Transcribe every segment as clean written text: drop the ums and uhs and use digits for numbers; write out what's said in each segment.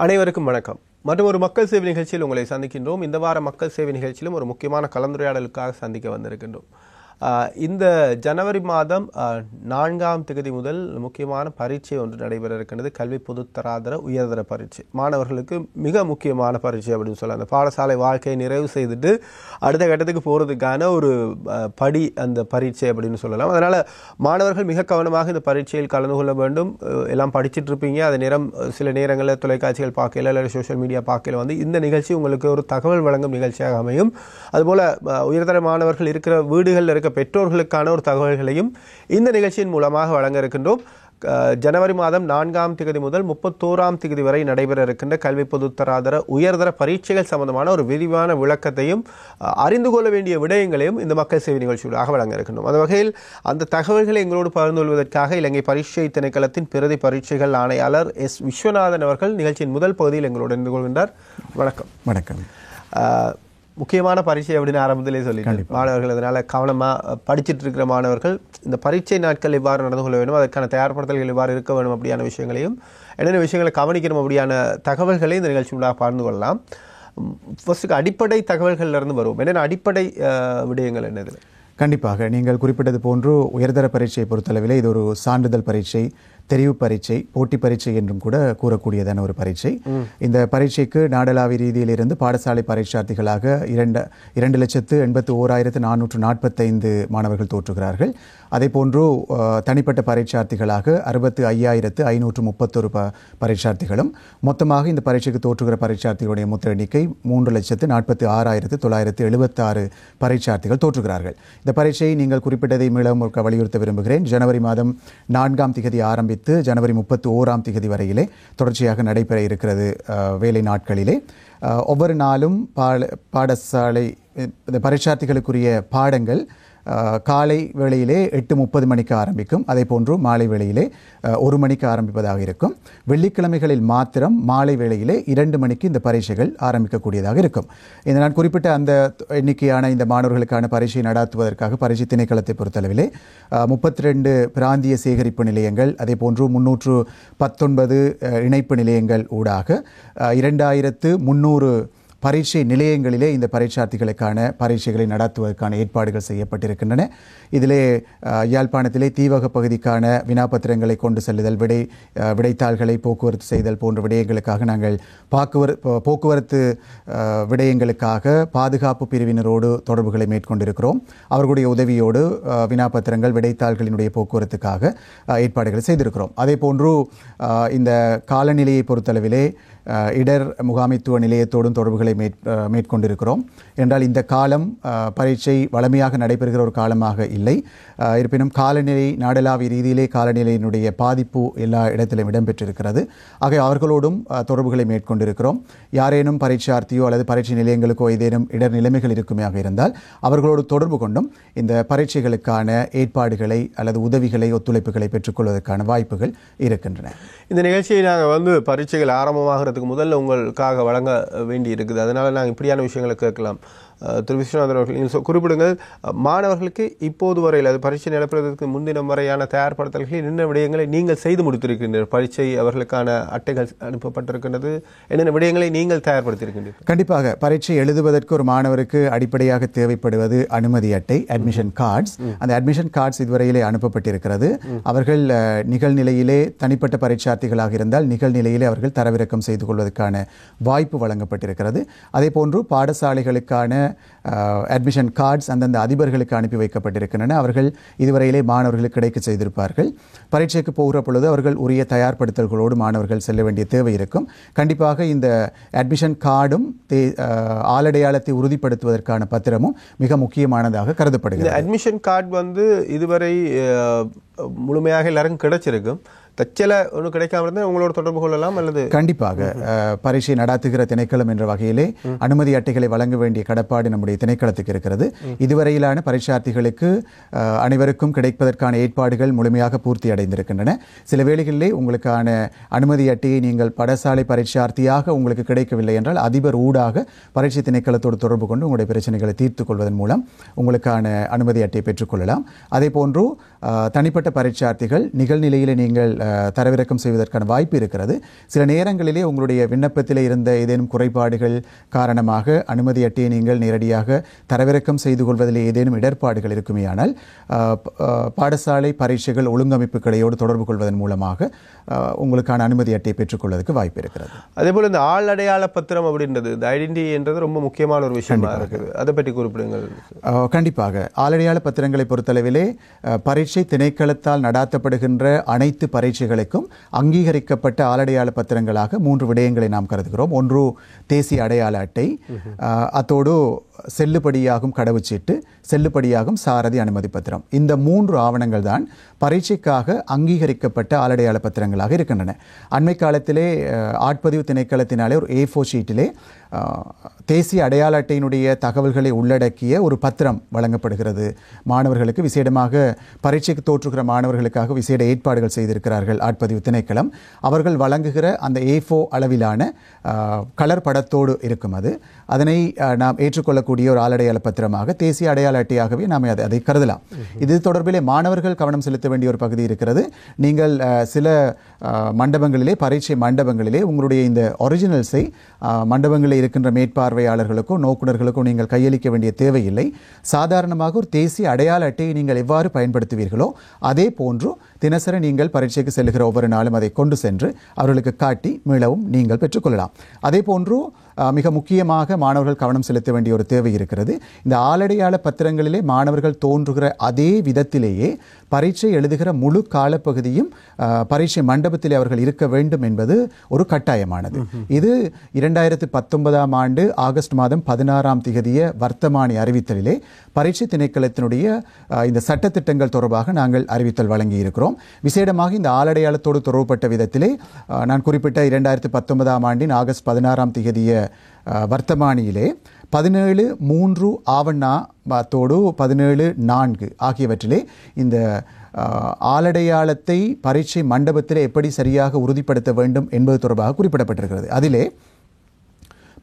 அனைவருக்கும் வணக்கம். மற்றும் ஒரு மக்கள் சேவை நிகழ்ச்சியில் உங்களை சந்திக்கின்றோம். இந்த வார மக்கள் சேவை நிகழ்ச்சியிலும் ஒரு முக்கியமான கலந்துரையாடலுக்காக சந்திக்க வந்திருக்கின்றோம். இந்த ஜனவரி மாதம் 4ஆம் தேதி முதல் முக்கியமான பரீட்சை ஒன்று நடைபெற இருக்கின்றது. கல்வி பொதுத்தராதர உயர்தர பரீட்சை. மாணவர்களுக்கு மிக முக்கியமான பரீட்சை அப்படின்னு சொல்லலாம். அந்த பாடசாலை வாழ்க்கையை நிறைவு செய்துட்டு அடுத்த கட்டத்துக்கு போகிறதுக்கான ஒரு படி அந்த பரீட்சை அப்படின்னு சொல்லலாம். அதனால் மாணவர்கள் மிக கவனமாக இந்த பரீட்சையில் கலந்து கொள்ள வேண்டும். எல்லாம் படிச்சுட்டு இருப்பீங்க. அது சில நேரங்களில் தொலைக்காட்சிகள் பார்க்கல இல்லை சோஷியல் மீடியா பார்க்கல இந்த நிகழ்ச்சி உங்களுக்கு ஒரு தகவல் வழங்கும் நிகழ்ச்சியாக அமையும். அதுபோல் உயர்தர மாணவர்கள் இருக்கிற வீடுகளில் இருக்க பெற்றோர்களுக்கான ஒரு தகவல்களையும் இந்த நிகழ்ச்சியின் மூலமாக வழங்க இருக்கின்றோம். ஜனவரி மாதம் 4ஆம் தேதி முதல் 31ஆம் தேதி வரை நடைபெற இருக்கின்ற கல்வி பொதுத்தராதர உயர்தர பரீட்சைகள் சம்பந்தமான ஒரு விரிவான விளக்கத்தையும் அறிந்து கொள்ள வேண்டிய விடயங்களையும் இந்த மக்கள் சேவை நிகழ்ச்சியாக வழங்க இருக்கின்றோம். அந்த வகையில் அந்த தகவல்களை எங்களோடு பகிர்ந்து கொள்வதற்காக இலங்கை பரீட்சை திணைக்களத்தின் பிரதி பரீட்சைகள் ஆணையாளர் எஸ். விஸ்வநாதன் அவர்கள் நிகழ்ச்சியின் முதல் பகுதியில் எங்களோடு இருந்து கொள்கின்றார். வணக்கம். வணக்கம். முக்கியமான பரீட்சை அப்படின்னு ஆரம்பத்திலே சொல்லிட்டேன். மாணவர்கள் அதனால் கவனமாக படிச்சுட்டு இருக்கிற மாணவர்கள் இந்த பரீட்சை நாட்கள் எவ்வாறு நடந்து கொள்ள வேண்டும், அதற்கான தயார்படுத்தல்கள் எவ்வாறு இருக்க வேண்டும் அப்படியான விஷயங்களையும் என்னென்ன விஷயங்களை கவனிக்கணும் அப்படியான தகவல்களை இந்த நிகழ்ச்சியாக பகிர்ந்து கொள்ளலாம். ஃபர்ஸ்ட்டுக்கு அடிப்படை தகவல்கள்லேருந்து வருவோம். என்னென்ன அடிப்படை விடயங்கள் என்னது? கண்டிப்பாக நீங்கள் குறிப்பிட்டது போன்று உயர்தர பரீட்சையை பொறுத்தளவில் இது ஒரு சான்றிதழ் பரீட்சை, தெரிவு பரீட்சை, போட்டி பரீட்சை என்றும் கூட கூறக்கூடியதான ஒரு பரீட்சை. இந்த பரீட்சைக்கு நாடளாவிய ரீதியிலிருந்து பாடசாலை பரீட்சார்த்திகளாக 2,81,445 மாணவர்கள் தோற்றுகிறார்கள். அதே போன்று தனிப்பட்ட பரீட்சார்த்திகளாக 65,531 பரீட்சார்த்திகளும், மொத்தமாக இந்த பரீட்சைக்கு தோற்றுகிற பரீட்சார்த்திகளுடைய மொத்த எண்ணிக்கை 3,46,976 பரீட்சார்த்திகள் தோற்றுகிறார்கள். இந்த பரீட்சையை நீங்கள் குறிப்பிட்டதை மீளவும் வலியுறுத்த விரும்புகிறேன். ஜனவரி மாதம் 4ஆம் தேதி ஆரம்பித்து ஜனவரி 31ஆம் தேதி வரையிலே தொடர்ச்சியாக நடைபெற இருக்கிறது. வேலை நாட்களிலே ஒவ்வொரு நாளும் பாடசாலை இந்த பரீட்சார்த்திகளுக்குரிய பாடங்கள் காலை வேளையிலே 8:30 மணிக்கு ஆரம்பிக்கும். அதே போன்று மாலை வேளையிலே 1 மணிக்கு ஆரம்பிப்பதாக இருக்கும். வெள்ளிக்கிழமைகளில் மாத்திரம் மாலை வேளையிலே 2 மணிக்கு இந்த பரீட்சைகள் ஆரம்பிக்கக்கூடியதாக இருக்கும். இந்த நான் குறிப்பிட்ட அந்த எண்ணிக்கையான இந்த மாணவர்களுக்கான பரீட்சை நடாத்துவதற்காக பரீட்சை திணைக்களத்தை பொறுத்தளவிலே 32 பிராந்திய சேகரிப்பு நிலையங்கள், அதே போன்று 319 இணைப்பு நிலையங்கள் ஊடாக 2300 பரீட்சை நிலையங்களிலே இந்த பரீட்சார்த்திகளுக்கான பரீட்சைகளை நடத்துவதற்கான ஏற்பாடுகள் செய்யப்பட்டிருக்கின்றன. இதிலே யாழ்ப்பாணத்திலே தீவக பகுதிக்கான வினாப்பத்திரங்களை கொண்டு செல்லுதல், விடைத்தாள்களை போக்குவரத்து செய்தல் போன்ற விடயங்களுக்காக நாங்கள் போக்குவரத்து விடயங்களுக்காக பாதுகாப்பு பிரிவினரோடு தொடர்புகளை மேற்கொண்டிருக்கிறோம். அவர்களுடைய உதவியோடு வினாப்பத்திரங்கள், விடைத்தாள்களினுடைய போக்குவரத்துக்காக ஏற்பாடுகளை செய்திருக்கிறோம். அதே போன்று இந்த காலநிலையை பொறுத்தளவிலே இடர் முகாமைத்துவ நிலையத்தோடும் தொடர்புகளை மேற்கொண்டிருக்கிறோம். என்றால் இந்த காலம் பரீட்சை வளமையாக நடைபெறுகிற ஒரு காலமாக இல்லை. இருப்பினும் காலநிலை நாடளாவிய ரீதியிலே காலநிலையினுடைய பாதிப்பு எல்லா இடத்திலும் இடம்பெற்றிருக்கிறது. ஆக அவர்களோடும் தொடர்புகளை மேற்கொண்டிருக்கிறோம். யாரேனும் பரீட்சார்த்தியோ அல்லது பரீட்சை நிலையங்களுக்கோ ஏதேனும் இடர் நிலைமைகள் இருக்குமையாக இருந்தால் அவர்களோடு தொடர்பு கொண்டும் இந்த பரீட்சைகளுக்கான ஏற்பாடுகளை அல்லது உதவிகளை, ஒத்துழைப்புகளை பெற்றுக்கொள்வதற்கான வாய்ப்புகள் இருக்கின்றன. இந்த நிகழ்ச்சியை நாங்கள் பரீட்சைகள் ஆரம்பமாகிறதுக்கு முதல்ல உங்களுக்காக வழங்க வேண்டி இருக்குது. அதனால் நாங்கள் இப்படியான விஷயங்களை கேட்கலாம். திரு விஸ்வநாதன் அவர்கள், நீங்கள் குறிப்பிடுங்கள், மாணவர்களுக்கு இப்போது வரையில் அது பரீட்சை நடப்பதற்கு முன்தினம் வரையான தயார்படுத்தல்களில் என்னென்ன விடயங்களை நீங்கள் செய்து முடித்திருக்கின்றீர்கள்? பரீட்சை அவர்களுக்கான அட்டைகள் அனுப்பப்பட்டிருக்கின்றது, என்னென்ன விடயங்களை நீங்கள் தயார்படுத்தியிருக்கின்றீர்கள்? கண்டிப்பாக பரீட்சை எழுதுவதற்கு ஒரு மாணவருக்கு அடிப்படையாக தேவைப்படுவது அனுமதி அட்டை, அட்மிஷன் கார்ட்ஸ். அந்த அட்மிஷன் கார்ட்ஸ் இதுவரையிலே அனுப்பப்பட்டிருக்கிறது. அவர்கள் நிகழ்நிலையிலே தனிப்பட்ட பரீட்சார்த்திகளாக இருந்தால் நிகழ்நிலையிலே அவர்கள் தரவிறக்கம் செய்து கொள்வதற்கான வாய்ப்பு வழங்கப்பட்டிருக்கிறது. அதே போன்று பாடசாலைகளுக்கான அட்மிஷன் கார்ட்ஸ் அந்தந்த அதிபர்களுக்கு அனுப்பி வைக்கப்பட்டிருக்கின்றன. அவர்கள் இதுவரையிலே மாணவர்களுக்கு கிடைக்க செய்திருப்பார்கள். பரீட்சைக்கு போகிற பொழுது அவர்கள் உரிய தயார்படுத்தல்களோடு மாணவர்கள் செல்ல வேண்டிய தேவை இருக்கும். கண்டிப்பாக இந்த அட்மிஷன் கார்டும் ஆளடையாளத்தை உறுதிப்படுத்துவதற்கான பத்திரமும் மிக முக்கியமானதாக கருதப்படுகிறது. அட்மிஷன் கார்டு இதுவரை முழுமையாக எல்லாருக்கும் கிடைச்சிருக்கும். தச்சல ஒன்றும் கிடைக்காம இருந்தால் உங்களோட தொடர்பு கொள்ளலாம். அல்லது கண்டிப்பாக பரீட்சை நடாத்துகிற திணைக்களம் என்ற வகையிலே அனுமதி அட்டைகளை வழங்க வேண்டிய கடப்பாடு நம்முடைய திணைக்களத்துக்கு இருக்கிறது. இதுவரையிலான பரீட்சார்த்திகளுக்கு அனைவருக்கும் கிடைப்பதற்கான ஏற்பாடுகள் முழுமையாக பூர்த்தி அடைந்திருக்கின்றன. சில வேளைகளிலே உங்களுக்கான அனுமதி அட்டையை நீங்கள் பாடசாலை பரீட்சார்த்தியாக உங்களுக்கு கிடைக்கவில்லை என்றால் அதிபர் ஊடாக பரீட்சை திணைக்களத்தோடு தொடர்பு கொண்டு உங்களுடைய பிரச்சனைகளை தீர்த்துக் கொள்வதன் மூலம் உங்களுக்கான அனுமதி அட்டையை பெற்றுக்கொள்ளலாம். அதே போன்று தனிப்பட்ட பரீட்சார்த்திகள் நிகழ்நிலையிலே நீங்கள் தரவிறக்கம் செய்வதற்கான வாய்ப்பு இருக்கிறது. சில நேரங்களிலே உங்களுடைய விண்ணப்பத்திலே இருந்த ஏதேனும் குறைபாடுகள் காரணமாக அனுமதி அட்டையை நீங்கள் நேரடியாக தரவிறக்கம் செய்து கொள்வதில் ஏதேனும் இடர்பாடுகள் இருக்குமேயானால் பாடசாலை பரீட்சைகள் ஒழுங்கமைப்பு கடையோடு தொடர்பு கொள்வதன் மூலமாக உங்களுக்கான அனுமதி அட்டையை பெற்றுக்கொள்வதற்கு வாய்ப்பு இருக்கிறது. அதே போல இந்த ஆள் அடையாள பத்திரம் அப்படின்றது, இந்த ஐடென்டிட்டி என்றது ரொம்ப முக்கியமான ஒரு விஷயமா இருக்குது. அதை பற்றி குறிப்பிடுங்கள். கண்டிப்பாக ஆளடையாள பத்திரங்களை பொறுத்தளவிலே பரீட்சை திணைக்களத்தால் நடாத்தப்படுகின்ற அனைத்து பரீட்சைகளுக்கும் அங்கீகரிக்கப்பட்ட ஆளடையாள பத்திரங்களாக 3 விடயங்களை நாம் கருதுகிறோம். ஒன்று தேசிய அடையாள அட்டை, அத்தோடு செல்லுபடியாகும் கடவுச்சீட்டு, செல்லுபடியாகும் சாரதி அனுமதி பத்திரம். இந்த 3 ஆவணங்கள் தான் பரீட்சைக்காக அங்கீகரிக்கப்பட்ட ஆளடையாள பத்திரங்களாக இருக்கின்றன. அண்மை காலத்திலே ஆட்பதிவு திணைக்களத்தினாலே ஒரு A4 ஷீட்டிலே தேசிய அடையாள அட்டையினுடைய தகவல்களை உள்ளடக்கிய ஒரு பத்திரம் வழங்கப்படுகிறது மாணவர்களுக்கு. விசேடமாக பரீட்சைக்கு தோற்றுகிற மாணவர்களுக்காக விசேட ஏற்பாடுகள் செய்திருக்கிறார்கள் ஆட்பதிவு திணைக்களம். அவர்கள் வழங்குகிற அந்த A4 அளவிலான கலர் படத்தோடு இருக்கும். அதனை நாம் ஏற்றுக்கொள்ளக்கூடிய ஒரு ஆளடையாள பத்திரமாக தேசிய அடையாள அட்டையாகவே நாம் அதை கருதலாம். இது தொடர்பிலே மாணவர்கள் கவனம் செலுத்த வேண்டிய ஒரு பகுதி இருக்கிறது. நீங்கள் சில மண்டபங்களிலே, பரீட்சை மண்டபங்களிலே உங்களுடைய இந்த ஒரிஜினல்ஸை மண்டபங்களில் இருக்கின்ற மேற்பார்வையாளர்களுக்கோ நோக்குநர்களுக்கோ நீங்கள் கையளிக்க வேண்டிய தேவையில்லை. சாதாரணமாக ஒரு தேசிய அடையாள அட்டையை நீங்கள் எவ்வாறு பயன்படுத்துவீர்களோ அதே போன்று தினசரி நீங்கள் பரீட்சைக்கு செல்லுகிற ஒவ்வொரு நாளும் அதை கொண்டு சென்று அவர்களுக்கு காட்டி மீளவும் நீங்கள் பெற்றுக்கொள்ளலாம். அதே போன்று மிக முக்கியமாக மாணவர்கள் கவனம் செலுத்த வேண்டிய ஒரு தேவை இருக்கிறது. இந்த ஆளடையாள பத்திரங்களிலே மாணவர்கள் தோன்றுகிற அதே விதத்திலேயே பரீட்சை எழுதுகிற முழு காலப்பகுதியும் பரீட்சை மண்டபத்திலே அவர்கள் இருக்க வேண்டும் என்பது ஒரு கட்டாயமானது. இது 2019ஆம் ஆண்டு ஆகஸ்ட் மாதம் 16ஆம் தேதிய வர்த்தமானி அறிவித்தலிலே பரீட்சை திணைக்களத்தினுடைய இந்த சட்டத்திட்டங்கள் தொடர்பாக நாங்கள் அறிவித்தல் வழங்கி இருக்கிறோம். விசேடமாக இந்த ஆளடையாளத்தோடு தொடர்புபட்ட விதத்திலே நான் குறிப்பிட்ட 2019ஆம் ஆண்டின் ஆகஸ்ட் 16ஆம் தேதிய வர்த்தமானியிலே 17(3) ஆவணத்தோடு 17(4) ஆகியவற்றிலே இந்த ஆளடையாளத்தை பரீட்சை மண்டபத்திலே எப்படி சரியாக உறுதிப்படுத்த வேண்டும் என்பது தொடர்பாக குறிப்பிடப்பட்டிருக்கிறது. அதிலே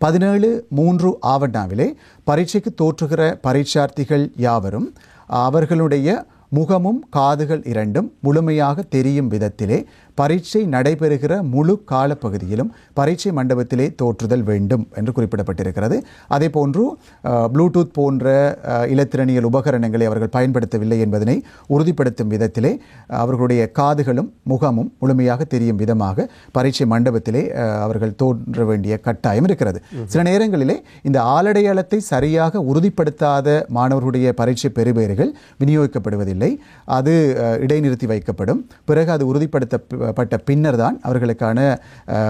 17(3) ஆவணாவிலே பரீட்சைக்கு தோற்றுகிற பரீட்சார்த்திகள் யாவரும் அவர்களுடைய முகமும் காதுகள் இரண்டும் முழுமையாக தெரியும் விதத்திலே பரீட்சை நடைபெறுகிற முழு காலப்பகுதியிலும் பரீட்சை மண்டபத்திலே தோற்றுதல் வேண்டும் என்று குறிப்பிடப்பட்டிருக்கிறது. அதே போன்று ப்ளூடூத் போன்ற இலத்திரனியல் உபகரணங்களை அவர்கள் பயன்படுத்தவில்லை என்பதனை உறுதிப்படுத்தும் விதத்திலே அவர்களுடைய காதுகளும் முகமும் முழுமையாக தெரியும் விதமாக பரீட்சை மண்டபத்திலே அவர்கள் தோன்ற வேண்டிய கட்டாயம் இருக்கிறது. சில நேரங்களிலே இந்த ஆளடையாளத்தை சரியாக உறுதிப்படுத்தாத மாணவர்களுடைய பரீட்சை பெறுபேறுகள் விநியோகிக்கப்படுவதில்லை. அது இடைநிறுத்தி வைக்கப்படும். பிறகு அது உறுதிப்படுத்தப்பட்ட பின்னர் தான் அவர்களுக்கான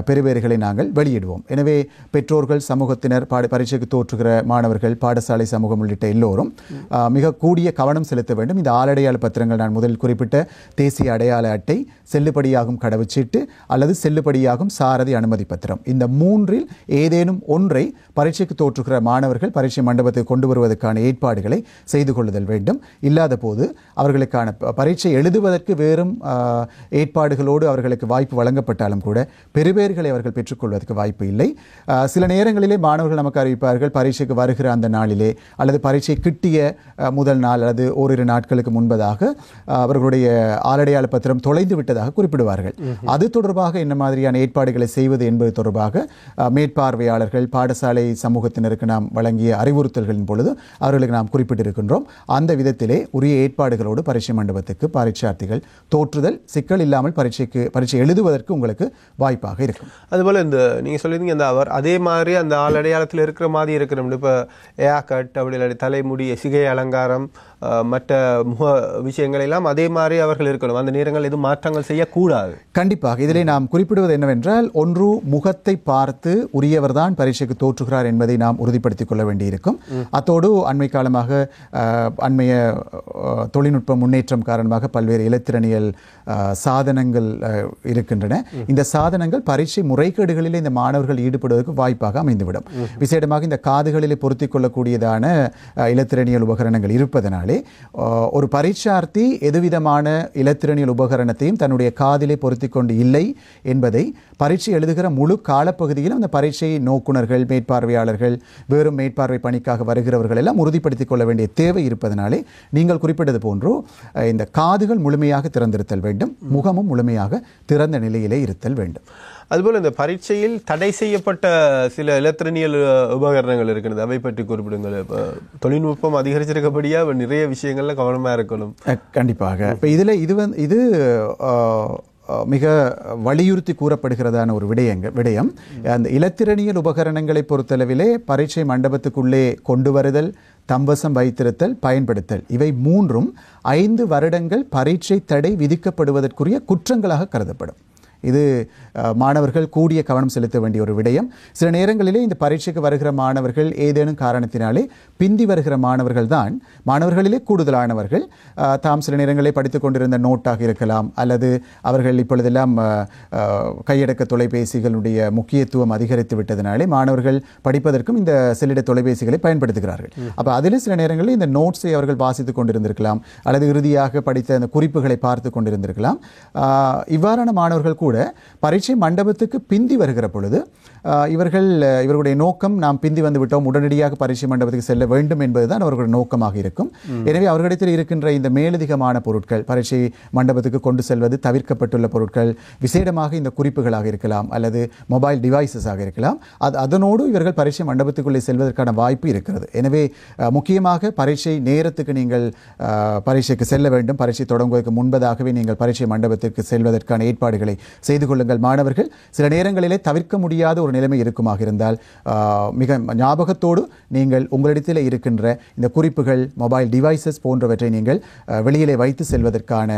பெறுபேறுகளை நாங்கள் வெளியிடுவோம். எனவே பெற்றோர்கள், சமூகத்தினர், பரீட்சைக்கு தோற்றுகிற மாணவர்கள், பாடசாலை சமூகம் உள்ளிட்ட எல்லோரும் மிக கூடிய கவனம் செலுத்த வேண்டும். இந்த ஆளடையாள பத்திரங்கள் நான் முதல் குறிப்பிட்ட தேசிய அடையாள அட்டை, செல்லுபடியாகும் கடவுச்சீட்டு அல்லது செல்லுபடியாகும் சாரதி அனுமதி பத்திரம், இந்த 3இல் ஏதேனும் ஒன்றை பரீட்சைக்கு தோற்றுகிற மாணவர்கள் பரீட்சை மண்டபத்தை கொண்டு வருவதற்கான ஏற்பாடுகளை செய்து கொள்ளுதல் வேண்டும். இல்லாத போது அவர்களுக்கான பரீட்சை எழுதுவதற்கு வேறும் ஏற்பாடுகளோடு அவர்களுக்கு வாய்ப்பு வழங்கப்பட்டாலும் கூட பெறுபேறுகளை அவர்கள் பெற்றுக்கொள்வதற்கு வாய்ப்பு இல்லை. சில நேரங்களிலே மாணவர்கள் நமக்கு அறிவிப்பார்கள், பரீட்சைக்கு வருகிற அந்த நாளிலே அல்லது பரீட்சை கிட்டிய முதல் நாள் அல்லது ஓரிரு நாட்களுக்கு முன்பதாக அவர்களுடைய ஆளடையாள பத்திரம் தொலைந்து விட்டதாக குறிப்பிடுவார்கள். அது தொடர்பாக என்ன மாதிரியான ஏற்பாடுகளை செய்வது என்பது தொடர்பாக மேற்பார்வையாளர்கள், பாடசாலை சமூகத்தினருக்கு நாம் வழங்கிய அறிவுறுத்தல்களின் பொழுது அவர்களுக்கு நாம் குறிப்பிட்டிருக்கின்றோம். அந்த விதத்திலே உரிய ஏற்பாடுகளோடு பரீட்சை மண்டபத்துக்கு பரீட்சார்த்திகள் தோற்றுதல் சிக்கல் இல்லாமல் பரீட்சை எழுதுவதற்கு உங்களுக்கு வாய்ப்பாக இருக்கும். அதுபோல் இந்த நீங்கள் சொல்லியிருந்தீங்க அந்த அவர் அதே மாதிரி அந்த ஆள் அடையாளத்தில் இருக்கிற மாதிரி இருக்கணும். இப்போ ஏர் கட், அப்படி இல்லாட்டி தலைமுடி, சிகை அலங்காரம், மற்ற முக விஷயங்கள் எல்லாம் அதே மாதிரி அவர்கள் இருக்கணும். அந்த நேரங்கள் எதுவும் மாற்றங்கள் செய்யக்கூடாது. கண்டிப்பாக இதிலே நாம் குறிப்பிடுவது என்னவென்றால், ஒன்று முகத்தை பார்த்து உரியவர் தான் பரீட்சைக்கு தோற்றுகிறார் என்பதை நாம் உறுதிப்படுத்திக் கொள்ள வேண்டியிருக்கும். அத்தோடு அண்மை காலமாக அண்மைய தொழில்நுட்ப முன்னேற்றம் காரணமாக பல்வேறு இலத்திரனியல் சாதனங்கள் இருக்கின்றன. இந்த சாதனங்கள் பரீட்சை முறைகேடுகளில் இந்த மாணவர்கள் ஈடுபடுவதற்கு வாய்ப்பாக அமைந்துவிடும். விசேடமாக இந்த காதுகளிலே பொருத்திக் கொள்ளக்கூடியதான இலத்திரனியல் உபகரணங்கள் இருப்பதனாலே இருப்பதனாலே ஒரு பரீட்சார்த்தி எதுவிதமான இலத்திரனியல் உபகரணத்தையும் தன்னுடைய காதிலே பொருத்தி கொண்டு இல்லை என்பதை பரீட்சை எழுதுகிற முழு காலப்பகுதியிலும் அந்த பரீட்சை நோக்குநர்கள், மேற்பார்வையாளர்கள், வேறும் மேற்பார்வை பணிக்காக வருகிறவர்கள் எல்லாம் உறுதிப்படுத்திக் கொள்ள வேண்டிய தேவை இருப்பதனாலே நீங்கள் குறிப்பிட்டது போன்று இந்த காதுகள் முழுமையாக திறந்திருத்தல் வேண்டும், முகமும் முழுமையாக திறந்த நிலையிலே இருத்தல் வேண்டும். அதுபோல் இந்த பரீட்சையில் தடை செய்யப்பட்ட சில இலத்திரனியல் உபகரணங்கள் இருக்கிறது, அவை பற்றி குறிப்பிடுங்கள். தொழில்நுட்பம் அதிகரிச்சிருக்கபடியா நிறைய விஷயங்கள்ல கவனமா இருக்கணும். கண்டிப்பாக. இப்போ இது மிக வலியுறுத்தி கூறப்படுகிறதான ஒரு விடயம். அந்த இலத்திரனியல் உபகரணங்களை பொறுத்தளவிலே பரீட்சை மண்டபத்துக்குள்ளே கொண்டு வருதல், தம்வசம் வைத்திருத்தல், பயன்படுத்தல், இவை மூன்றும் 5 வருடங்கள் பரீட்சை தடை விதிக்கப்படுவதற்குரிய குற்றங்களாக கருதப்படும். இது மாணவர்கள் கூடிய கவனம் செலுத்த வேண்டிய ஒரு விடயம். சில நேரங்களிலே இந்த பரீட்சைக்கு வருகிற மாணவர்கள் ஏதேனும் காரணத்தினாலே பிந்தி வருகிற மாணவர்கள் தான் மாணவர்களிலே கூடுதலானவர்கள் தாம் சில நேரங்களிலே படித்துக் கொண்டிருந்த நோட்டாக இருக்கலாம், அல்லது அவர்கள் இப்பொழுதெல்லாம் கையடக்க தொலைபேசிகளுடைய முக்கியத்துவம் அதிகரித்து விட்டதனாலே மாணவர்கள் படிப்பதற்கும் இந்த செல்லிட தொலைபேசிகளை பயன்படுத்துகிறார்கள். அப்போ அதில் சில நேரங்களில் இந்த நோட்ஸை அவர்கள் வாசித்துக் கொண்டிருந்திருக்கலாம், அல்லது இறுதியாக படித்த அந்த குறிப்புகளை பார்த்து கொண்டிருந்திருக்கலாம். இவ்வாறான மாணவர்கள் கூட பரீட்சை மண்டபத்துக்கு பிந்தி வருகிற பொழுது இவர்களுடைய நோக்கம் நாம் பிந்தி வந்து விட்டோம், உடனடியாக பரீட்சை மண்டபத்துக்கு செல்ல வேண்டும் என்பதுதான் அவர்களுடைய நோக்கமாக இருக்கும். எனவே அவர்களிடத்தில் இருக்கின்ற இந்த மேலதிகமான பொருட்கள், பரீட்சை மண்டபத்துக்கு கொண்டு செல்வது தவிர்க்கப்பட்டுள்ள பொருட்கள், விசேடமாக இந்த குறிப்புகளாக இருக்கலாம், அல்லது மொபைல் டிவைசஸாக இருக்கலாம், அதனோடு இவர்கள் பரீட்சை மண்டபத்துக்குள்ளே செல்வதற்கான வாய்ப்பு இருக்கிறது. எனவே முக்கியமாக பரீட்சை நேரத்துக்கு நீங்கள் பரீட்சைக்கு செல்ல வேண்டும். பரீட்சை தொடங்குவதற்கு முன்பதாகவே நீங்கள் பரீட்சை மண்டபத்திற்கு செல்வதற்கான ஏற்பாடுகளை செய்து கொள்ளுங்கள். மாணவர்கள் சில நேரங்களிலே தவிர்க்க முடியாத ஒரு நிலைமை இருக்குமாக இருந்தால் மிக ஞாபகத்தோடு நீங்கள் உங்களிடத்தில் இருக்கின்ற இந்த குறிப்புகள், மொபைல் டிவைசஸ் போன்றவற்றை நீங்கள் வெளியிலே வைத்து செல்வதற்கான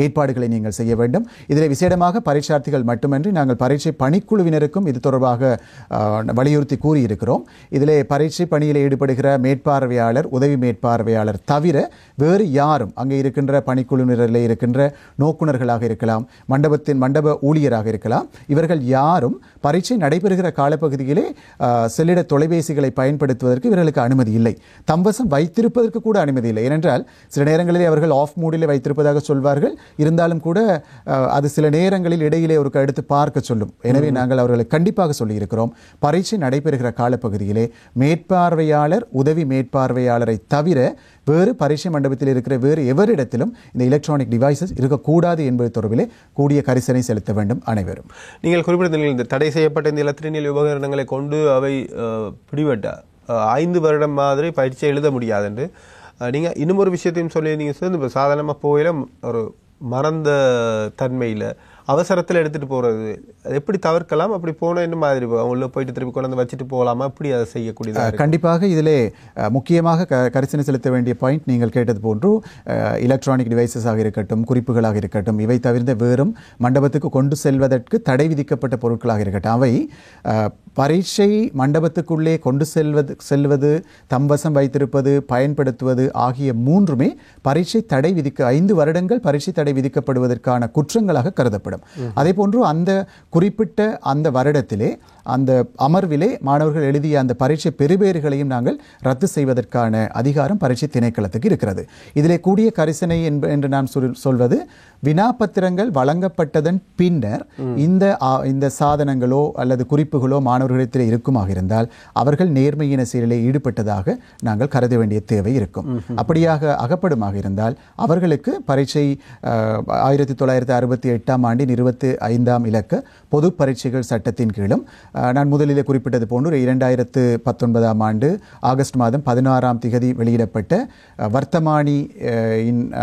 ஏற்பாடுகளை நீங்கள் செய்ய வேண்டும். இதில் விசேடமாக பரீட்சார்த்திகள் மட்டுமின்றி நாங்கள் பரீட்சை பணிக்குழுவினருக்கும் இது தொடர்பாக வலியுறுத்தி கூறியிருக்கிறோம். இதிலே பரீட்சை பணியில் ஈடுபடுகிற மேற்பார்வையாளர், உதவி மேற்பார்வையாளர் தவிர வேறு யாரும், அங்கே இருக்கின்ற பணிக்குழுவினரில் இருக்கின்ற நோக்குநர்களாக இருக்கலாம், மண்டப ஊழியராக இருக்கலாம், இவர்கள் யாரும் பரீட்சை நடைபெறுகிற காலப்பகுதியிலே செல்லிட தொலைபேசிகளை பயன்படுத்துவதற்கு இவர்களுக்கு அனுமதி இல்லை. தம்வசம் வைத்திருப்பதற்கு கூட அனுமதி இல்லை. ஏனென்றால் சில நேரங்களிலே அவர்கள் ஆஃப் மூடிலே வைத்திருப்பதாக சொல்வார்கள். இருந்தாலும் கூட அது சில நேரங்களில் இடையிலே ஒரு எடுத்து பார்க்க சொல்லும். எனவே நாங்கள் அவர்களை கண்டிப்பாக சொல்லியிருக்கிறோம், பரீட்சை நடைபெறுகிற காலப்பகுதியிலே மேற்பார்வையாளர், உதவி மேற்பார்வையாளரை தவிர வேறு பரீட்சை மண்டபத்தில் இருக்கிற வேறு எவரிடத்திலும் இந்த எலக்ட்ரானிக் டிவைசஸ் இருக்கக்கூடாது என்பது தொடர்பிலே கூடிய கரிசனை செலுத்த வேண்டும் அனைவரும். நீங்கள் குறிப்பிட்ட இந்த தடை செய்யப்பட்ட இந்த இலத்திரனியல் உபகரணங்களை கொண்டு அவை பிடிபட்ட 5 வருடம் மாதிரி பரீட்சை எழுத முடியாது என்று நீங்கள் இன்னும் ஒரு விஷயத்தையும் சொல்லியிருந்தீங்க சார். இப்போ சாதாரணமாக போயில ஒரு மறந்த தன்மையில் அவசரத்தில் எடுத்துகிட்டு போகிறது, அது எப்படி தவிர்க்கலாம்? அப்படி போனால் என்ன மாதிரி உள்ள போயிட்டு திருப்பி கொண்டு வந்து வச்சுட்டு போகலாமா? எப்படி அதை செய்யக்கூடியது? கண்டிப்பாக இதிலே முக்கியமாக கரிசனை செலுத்த வேண்டிய பாயிண்ட் நீங்கள் கேட்டது போன்று எலக்ட்ரானிக் டிவைசஸாக இருக்கட்டும், குறிப்புகளாக இருக்கட்டும், இவை தவிர்த்த வேறும் மண்டபத்துக்கு கொண்டு செல்வதற்கு தடை விதிக்கப்பட்ட பொருட்களாக இருக்கட்டும், அவை பரீட்சை மண்டபத்துக்குள்ளே கொண்டு செல்வது, தம்வசம் வைத்திருப்பது, பயன்படுத்துவது ஆகிய மூன்றுமே பரீட்சை தடை 5 வருடங்கள் பரீட்சை தடை விதிக்கப்படுவதற்கான குற்றங்களாக கருதப்படும். அதே போன்று அந்த குறிப்பிட்ட அந்த வருடத்திலே, அந்த அமர்விலே மாணவர்கள் எழுதிய அந்த பரீட்சை பெறுபேறுகளையும் நாங்கள் ரத்து செய்வதற்கான அதிகாரம் பரீட்சை திணைக்களத்துக்கு இருக்கிறது. இதிலே கூடிய கரிசனை என்று நான் சொல்வது, வினாப்பத்திரங்கள் வழங்கப்பட்டதன் பின்னர் இந்த சாதனங்களோ அல்லது குறிப்புகளோ மாணவர்களிடத்தில் இருக்குமாக இருந்தால் அவர்கள் நேர்மையின செயலில் ஈடுபட்டதாக நாங்கள் கருத வேண்டிய தேவை இருக்கும். அப்படியாக அகப்படுமாக இருந்தால் அவர்களுக்கு பரீட்சை 1968ஆம் ஆண்டின் 25ஆம் இலக்க பொது பரீட்சைகள் சட்டத்தின் கீழும் நான் முதலிலே குறிப்பிட்டது போன்று 2019ஆம் ஆண்டு ஆகஸ்ட் மாதம் 16ஆம் திகதி வெளியிடப்பட்ட வர்த்தமானி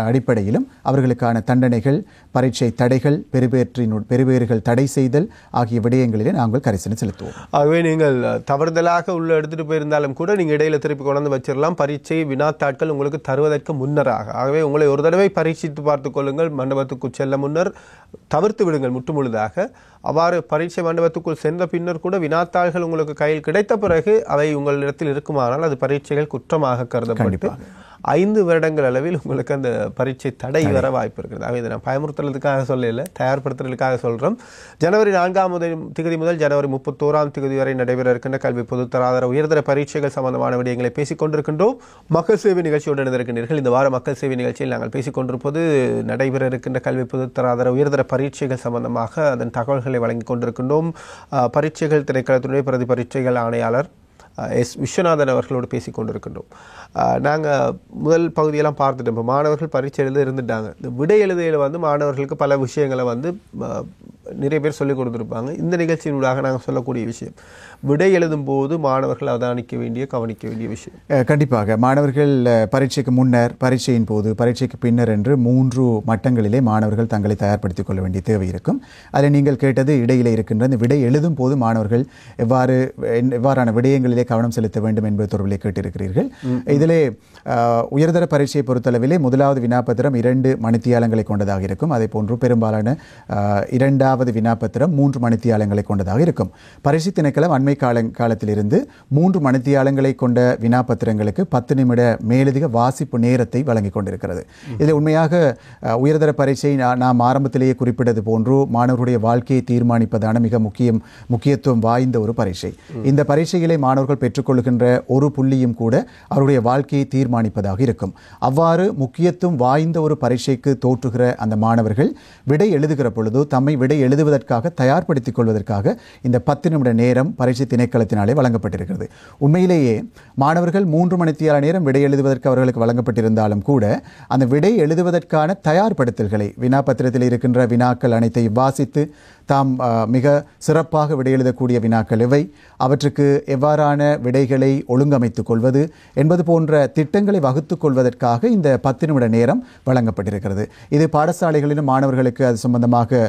அடிப்படையிலும் அவர்களுக்கான தண்டனைகள், பரீட்சை தடைகள், பெறுபேறுகள் தடை செய்தல் ஆகிய விடயங்களிலே நாங்கள் கரிசனை செலுத்துவோம். ஆகவே நீங்கள் தவறுதலாக உள்ள எடுத்துட்டு போயிருந்தாலும் கூட நீங்கள் இடையில திருப்பி கொண்டு வச்சிடலாம், பரீட்சை வினாத்தாட்கள் உங்களுக்கு தருவதற்கு முன்னராக. ஆகவே உங்களை ஒரு தடவை பரீட்சித்து பார்த்துக் கொள்ளுங்கள். மண்டபத்துக்கு செல்ல முன்னர் தவிர்த்து விடுங்கள் முற்றுமுழுதாக. அவ்வாறு பரீட்சை மண்டபத்துக்குள் சென்ற பின்னர் கூட வினாத்தாள்கள் உங்களுக்கு கையில் கிடைத்த பிறகு அவை உங்களிடத்தில் இருக்குமானால் அது பரீட்சைகள் குற்றமாக கருதப்பட்டு 5 வருடங்கள் அளவில் உங்களுக்கு அந்த பரீட்சை தடை வர வாய்ப்பு இருக்கிறது. அவை இதை நான் பயமுறுத்துறதுக்காக சொல்லல, தயார்படுத்துறதுக்காக சொல்கிறோம். ஜனவரி 4ஆம் தேதி முதல் ஜனவரி 31ஆம் தேதி வரை நடைபெற இருக்கின்ற கல்வி பொதுத்தராதர உயர்தர பரீட்சைகள் சம்பந்தமான விடயங்களை பேசிக் கொண்டிருக்கின்றோம். மக்கள் சேவை நிகழ்ச்சியோடு இணைந்திருக்கின்றீர்கள். இந்த வார மக்கள் சேவை நிகழ்ச்சியில் நாங்கள் பேசிக் கொண்டிருப்பது நடைபெற இருக்கின்ற கல்வி பொதுத்தராதர உயர்தர பரீட்சைகள் சம்பந்தமாக அதன் தகவல்களை வழங்கிக் கொண்டிருக்கின்றோம். பரீட்சைகள் திணைக்களத்துடைய பிரதி பரீட்சைகள் ஆணையாளர் எஸ் விஸ்வநாதன் அவர்களோடு பேசிக் கொண்டிருக்கின்றோம். நாங்கள் முதல் பகுதியெல்லாம் பார்த்துட்டோம். இப்போ மாணவர்கள் பரீட்சை எழுத இருந்துட்டாங்க. இந்த விடை எழுதையில் மாணவர்களுக்கு பல விஷயங்களை நிறைய பேர் சொல்லிக் கொடுத்துருப்பாங்க. இந்த நிகழ்ச்சியினூடாக நாங்கள் சொல்லக்கூடிய விஷயம், விடை எழுதும் போது மாணவர்கள் அவதானிக்க வேண்டிய கவனிக்க வேண்டிய விஷயம். கண்டிப்பாக மாணவர்கள் பரீட்சைக்கு முன்னர், பரீட்சையின் போது, பரீட்சைக்கு பின்னர் என்று 3 மட்டங்களிலே மாணவர்கள் தங்களை தயார்படுத்திக் கொள்ள வேண்டிய தேவை இருக்கும். அதில் நீங்கள் கேட்டது இடையிலே இருக்கின்ற இந்த விடை எழுதும் போது மாணவர்கள் எவ்வாறான விடயங்களிலே கவனம் செலுத்த வேண்டும் என்பது தொடர்பிலே கேட்டிருக்கிறீர்கள். இதிலே உயர்தர பரீட்சையை பொறுத்தளவிலே முதலாவது வினாப்பத்திரம் 2 மணித்தியாலங்களை கொண்டதாக இருக்கும். அதே போன்று பெரும்பாலான 2வது வினாப்பத்திரம் 3 மணித்தியாலங்களை கொண்டதாக இருக்கும். பரீட்சை திணைக்களம் அண்மை காலத்திலிருந்து 3 மணித்தியாலங்களை கொண்ட வினாப்பத்திரங்களுக்கு 10 நிமிட மேலதிக வாசிப்பு நேரத்தை வழங்கிக் கொண்டிருக்கிறது. இதில் உண்மையாக உயர்தர பரீட்சை நாம் ஆரம்பத்திலேயே குறிப்பிட்டது போன்று மாணவர்களுடைய வாழ்க்கையை தீர்மானிப்பதான மிக முக்கியத்துவம் வாய்ந்த ஒரு பரீட்சை. இந்த பரீட்சைகளை மாணவர்கள் பெற்றுக்கொள்கின்ற ஒரு புள்ளியும் கூட அவருடைய வாழ்க்கையை தீர்மானிப்பதாக இருக்கும். அவ்வாறு முக்கியத்துவம் வாய்ந்த ஒரு பரீட்சைக்கு தோற்றுகிற அந்த மாணவர்கள் விடை எழுதுகிற பொழுது தம்மை விடை எழுதுவதற்காக தயார்படுத்திக் கொள்வதற்காக இந்த 10 நிமிட நேரம் பரீட்சை திணைக்களத்தினாலே வழங்கப்பட்டிருக்கிறது. உண்மையிலேயே மாணவர்கள் 3 மணித்தியால நேரம் விடை எழுதுவதற்கு அவர்களுக்கு வழங்கப்பட்டிருந்தாலும் கூட அந்த விடை எழுதுவதற்கான தயார்படுத்தல்களை வினாப்பத்திரத்தில் இருக்கின்ற வினாக்கள் அனைத்தையும் வாசித்து தாம் மிக சிறப்பாக விடை எழுதக்கூடிய வினாக்கள் எவை, அவற்றுக்கு எவ்வாறான விடைகளை ஒழுங்கமைத்துக் கொள்வது என்பது போன்ற திட்டங்களை வகுத்துக் கொள்வதற்காக இந்த 10 நிமிட நேரம் வழங்கப்பட்டிருக்கிறது. இது பாடசாலைகளிலும் மாணவர்களுக்கு அது சம்பந்தமாக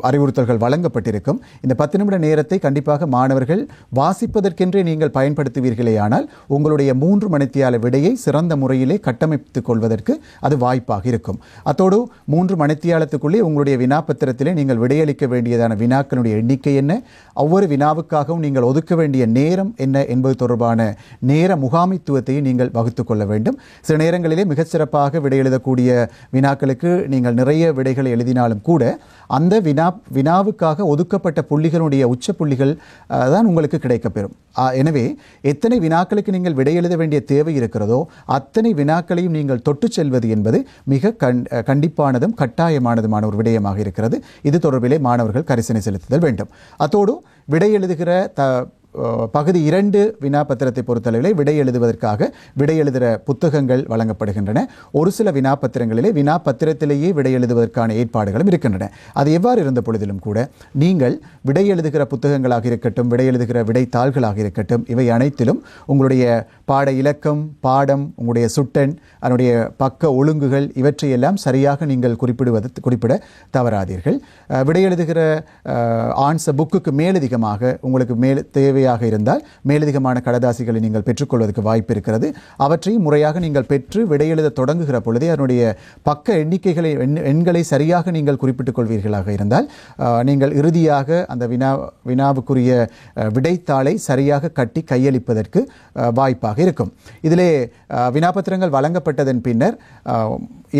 அறிவுறுத்தல்கள் வழங்கப்பட்டிருக்கும். இந்த 10 நிமிட நேரத்தை கண்டிப்பாக மாணவர்கள் வாசிப்பதற்கென்றே நீங்கள் பயன்படுத்துவீர்களேயானால் உங்களுடைய 3 மணித்தியால விடையை சிறந்த முறையிலே கட்டமைத்துக் கொள்வதற்கு அது வாய்ப்பாக இருக்கும். அத்தோடு 3 மணித்தியாலத்துக்குள்ளே உங்களுடைய வினாப்பத்திரத்திலே நீங்கள் விடையளிக்க வேண்டியதான வினாக்களுடைய எண்ணிக்கை என்ன, ஒவ்வொரு வினாவுக்காகவும் நீங்கள் ஒதுக்க வேண்டிய நேரம் என்ன என்பது தொடர்பான நேர முகாமைத்துவத்தையும் நீங்கள் வகுத்துக் கொள்ள வேண்டும். சில நேரங்களிலே மிகச் சிறப்பாக விடை எழுதக்கூடிய வினாக்களுக்கு நீங்கள் நிறைய விடைகளை எழுதினாலும் கூட அந்த வினாவுக்காக ஒதுக்கப்பட்ட புள்ளிகளுடைய உச்ச புள்ளிகள் தான் உங்களுக்கு கிடைக்கப்பெறும். எனவே எத்தனை வினாக்களுக்கு நீங்கள் விடை எழுத வேண்டிய தேவை இருக்கிறதோ அத்தனை வினாக்களையும் நீங்கள் தொட்டு செல்வது என்பது மிக கண்டிப்பானதும் கட்டாயமானதுமான ஒரு விடயமாக இருக்கிறது. இது தொடர்பிலே மாணவர்கள் கரிசனை செலுத்துதல் வேண்டும். அத்தோடு விடை எழுதுகிற பகுதி 2 வினாப்பத்திரத்தை பொறுத்தளவிலே விடை எழுதுவதற்காக விடை எழுதுகிற புத்தகங்கள் வழங்கப்படுகின்றன. ஒரு சில வினாப்பத்திரங்களிலே வினாப்பத்திரத்திலேயே விடை எழுதுவதற்கான ஏற்பாடுகளும் இருக்கின்றன. அது எவ்வாறு இருந்த பொழுதிலும் கூட நீங்கள் விடை எழுதுகிற புத்தகங்களாக இருக்கட்டும், விடை எழுதுகிற விடைத்தாள்களாக இருக்கட்டும், இவை அனைத்திலும் உங்களுடைய பாட இலக்கம், பாடம், உங்களுடைய சுட்டன், அதனுடைய பக்க ஒழுங்குகள் இவற்றையெல்லாம் சரியாக நீங்கள் குறிப்பிட தவறாதீர்கள். விடை எழுதுகிற ஆன்சர் புக்குக்கு மேலதிகமாக உங்களுக்கு தேவையாக இருந்தால் மேலதிகமான கடதாசிகளை நீங்கள் பெற்றுக்கொள்வதற்கு வாய்ப்பு இருக்கிறது. அவற்றையும் முறையாக நீங்கள் பெற்று விடையெழுத தொடங்குகிற பொழுதே அதனுடைய பக்க எண்களை சரியாக நீங்கள் குறிப்பிட்டுக் கொள்வீர்களாக இருந்தால் நீங்கள் இறுதியாக அந்த வினாவுக்குரிய விடைத்தாளை சரியாக கட்டி கையளிப்பதற்கு வாய்ப்பாக இருக்கும். இதிலே வினாப்பத்திரங்கள் வழங்கப்பட்டதன் பின்னர்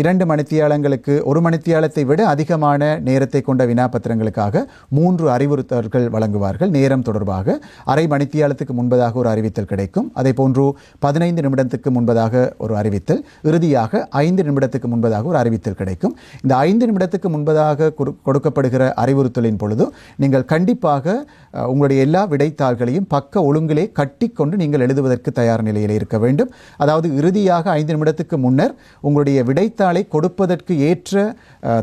2 மணித்தியாலங்களுக்கு 1 மணித்தியாலத்தை விட அதிகமான நேரத்தை கொண்ட வினாப்பத்திரங்களுக்காக 3 அறிவுறுத்தல்கள் வழங்குவார்கள். நேரம் தொடர்பாக அரை மணித்தியாலத்துக்கு முன்பதாக ஒரு அறிவித்தல் கிடைக்கும். அதே போன்று 15 நிமிடத்துக்கு முன்பதாக ஒரு அறிவித்தல், இறுதியாக 5 நிமிடத்துக்கு முன்பதாக ஒரு அறிவித்தல் கிடைக்கும். இந்த 5 நிமிடத்துக்கு முன்பதாக கொடுக்கப்படுகிற அறிவுறுத்தலின் பொழுது நீங்கள் கண்டிப்பாக உங்களுடைய எல்லா விடைத்தாள்களையும் பக்க ஒழுங்கிலே கட்டிக்கொண்டு நீங்கள் எழுதுவதற்கு தயார் நிலையில் இருக்க வேண்டும். அதாவது இறுதியாக 5 நிமிடத்துக்கு முன்னர் உங்களுடைய விடைத்தாளை கொடுப்பதற்கு ஏற்ற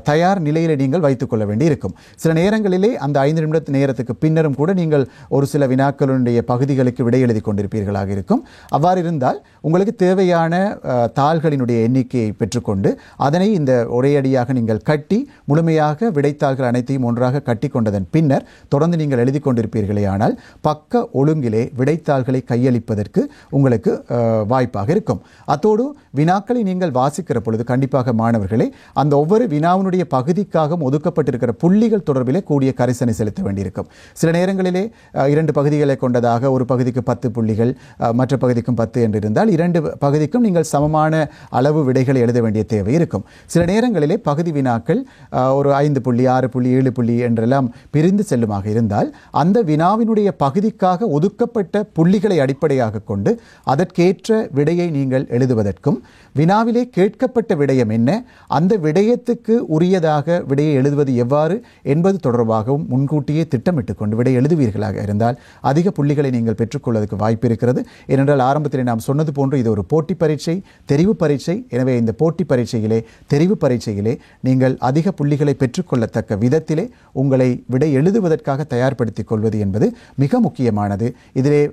தயார் நிலையில் நீங்கள் வைத்துக் கொள்ள வேண்டி இருக்கும். சில நேரங்களிலே அந்த 5 நிமிட நேரத்துக்கு பின்னரும் கூட நீங்கள் ஒரு சில வினாக்களுடைய பகுதிகளுக்கு விடை எழுதி கொண்டிருப்பீர்களாக இருக்கும். அவ்வாறு இருந்தால் உங்களுக்கு தேவையான தாள்களினுடைய எண்ணிக்கையை பெற்றுக்கொண்டு அதனை இந்த ஒரேயடியாக நீங்கள் கட்டி முழுமையாக விடைத்தாள்கள் அனைத்தையும் ஒன்றாக கட்டி கொண்டதன் பின்னர் தொடர்ந்து நீங்கள் எழுதி கொண்டிருப்பீர்களே ஆனால் பக்க ஒழுங்கிலே விடைத்தாள்களை கையளிப்பதற்கு உங்களுக்கு வாய்ப்பாக இருக்கும். அத்தோடு வினாக்களை நீங்கள் வாசிக்கிற பொழுது கண்டிப்பாக மாணவர்களே அந்த ஒவ்வொரு வினாவினுடைய பகுதிக்காகவும் ஒதுக்கப்பட்டிருக்கிற புள்ளிகள் தொடர்பிலே கூடிய கரிசனை செலுத்த வேண்டியிருக்கும். சில நேரங்களிலே 2 பகுதிகள் புள்ளிகளை கொண்டதாக ஒரு பகுதிக்கு 10 புள்ளிகள், மற்ற பகுதிக்கும் 10 என்று இருந்தால் 2 பகுதிக்கும் நீங்கள் சமமான அளவு விடைகளை எழுத வேண்டிய தேவை இருக்கும். சில நேரங்களிலே பகுதி வினாக்கள் ஒரு 5 புள்ளி, 6 புள்ளி, 7 புள்ளி என்றெல்லாம் பிரிந்து செல்லுமாக இருந்தால் அந்த வினாவினுடைய பகுதிக்காக ஒதுக்கப்பட்ட புள்ளிகளை அடிப்படையாக கொண்டு அதற்கேற்ற விடையை நீங்கள் எழுதுவதற்கும், வினாவிலே கேட்கப்பட்ட விடயம் என்ன, அந்த விடயத்துக்கு உரியதாக விடையை எழுதுவது எவ்வாறு என்பது தொடர்பாகவும் முன்கூட்டியே திட்டமிட்டுக் கொண்டு விடை எழுதுவீர்களாக இருந்தால் அதிக புள்ளிகளை நீங்கள் பெற்றுக்கொள்வதற்கு வாய்ப்பு இருக்கிறது. ஏனென்றால் ஆரம்பத்தில் நாம் சொன்னது போன்று இது ஒரு போட்டி பரீட்சை, தெரிவு பரீட்சை. எனவே இந்த போட்டி பரீட்சையிலே, தெரிவு பரீட்சையிலே நீங்கள் அதிக புள்ளிகளை பெற்றுக்கொள்ளத்தக்க விதத்திலே உங்களை விடை எழுதுவதற்காக தயார்படுத்திக் கொள்வது என்பது மிக முக்கியமானது. இதிலே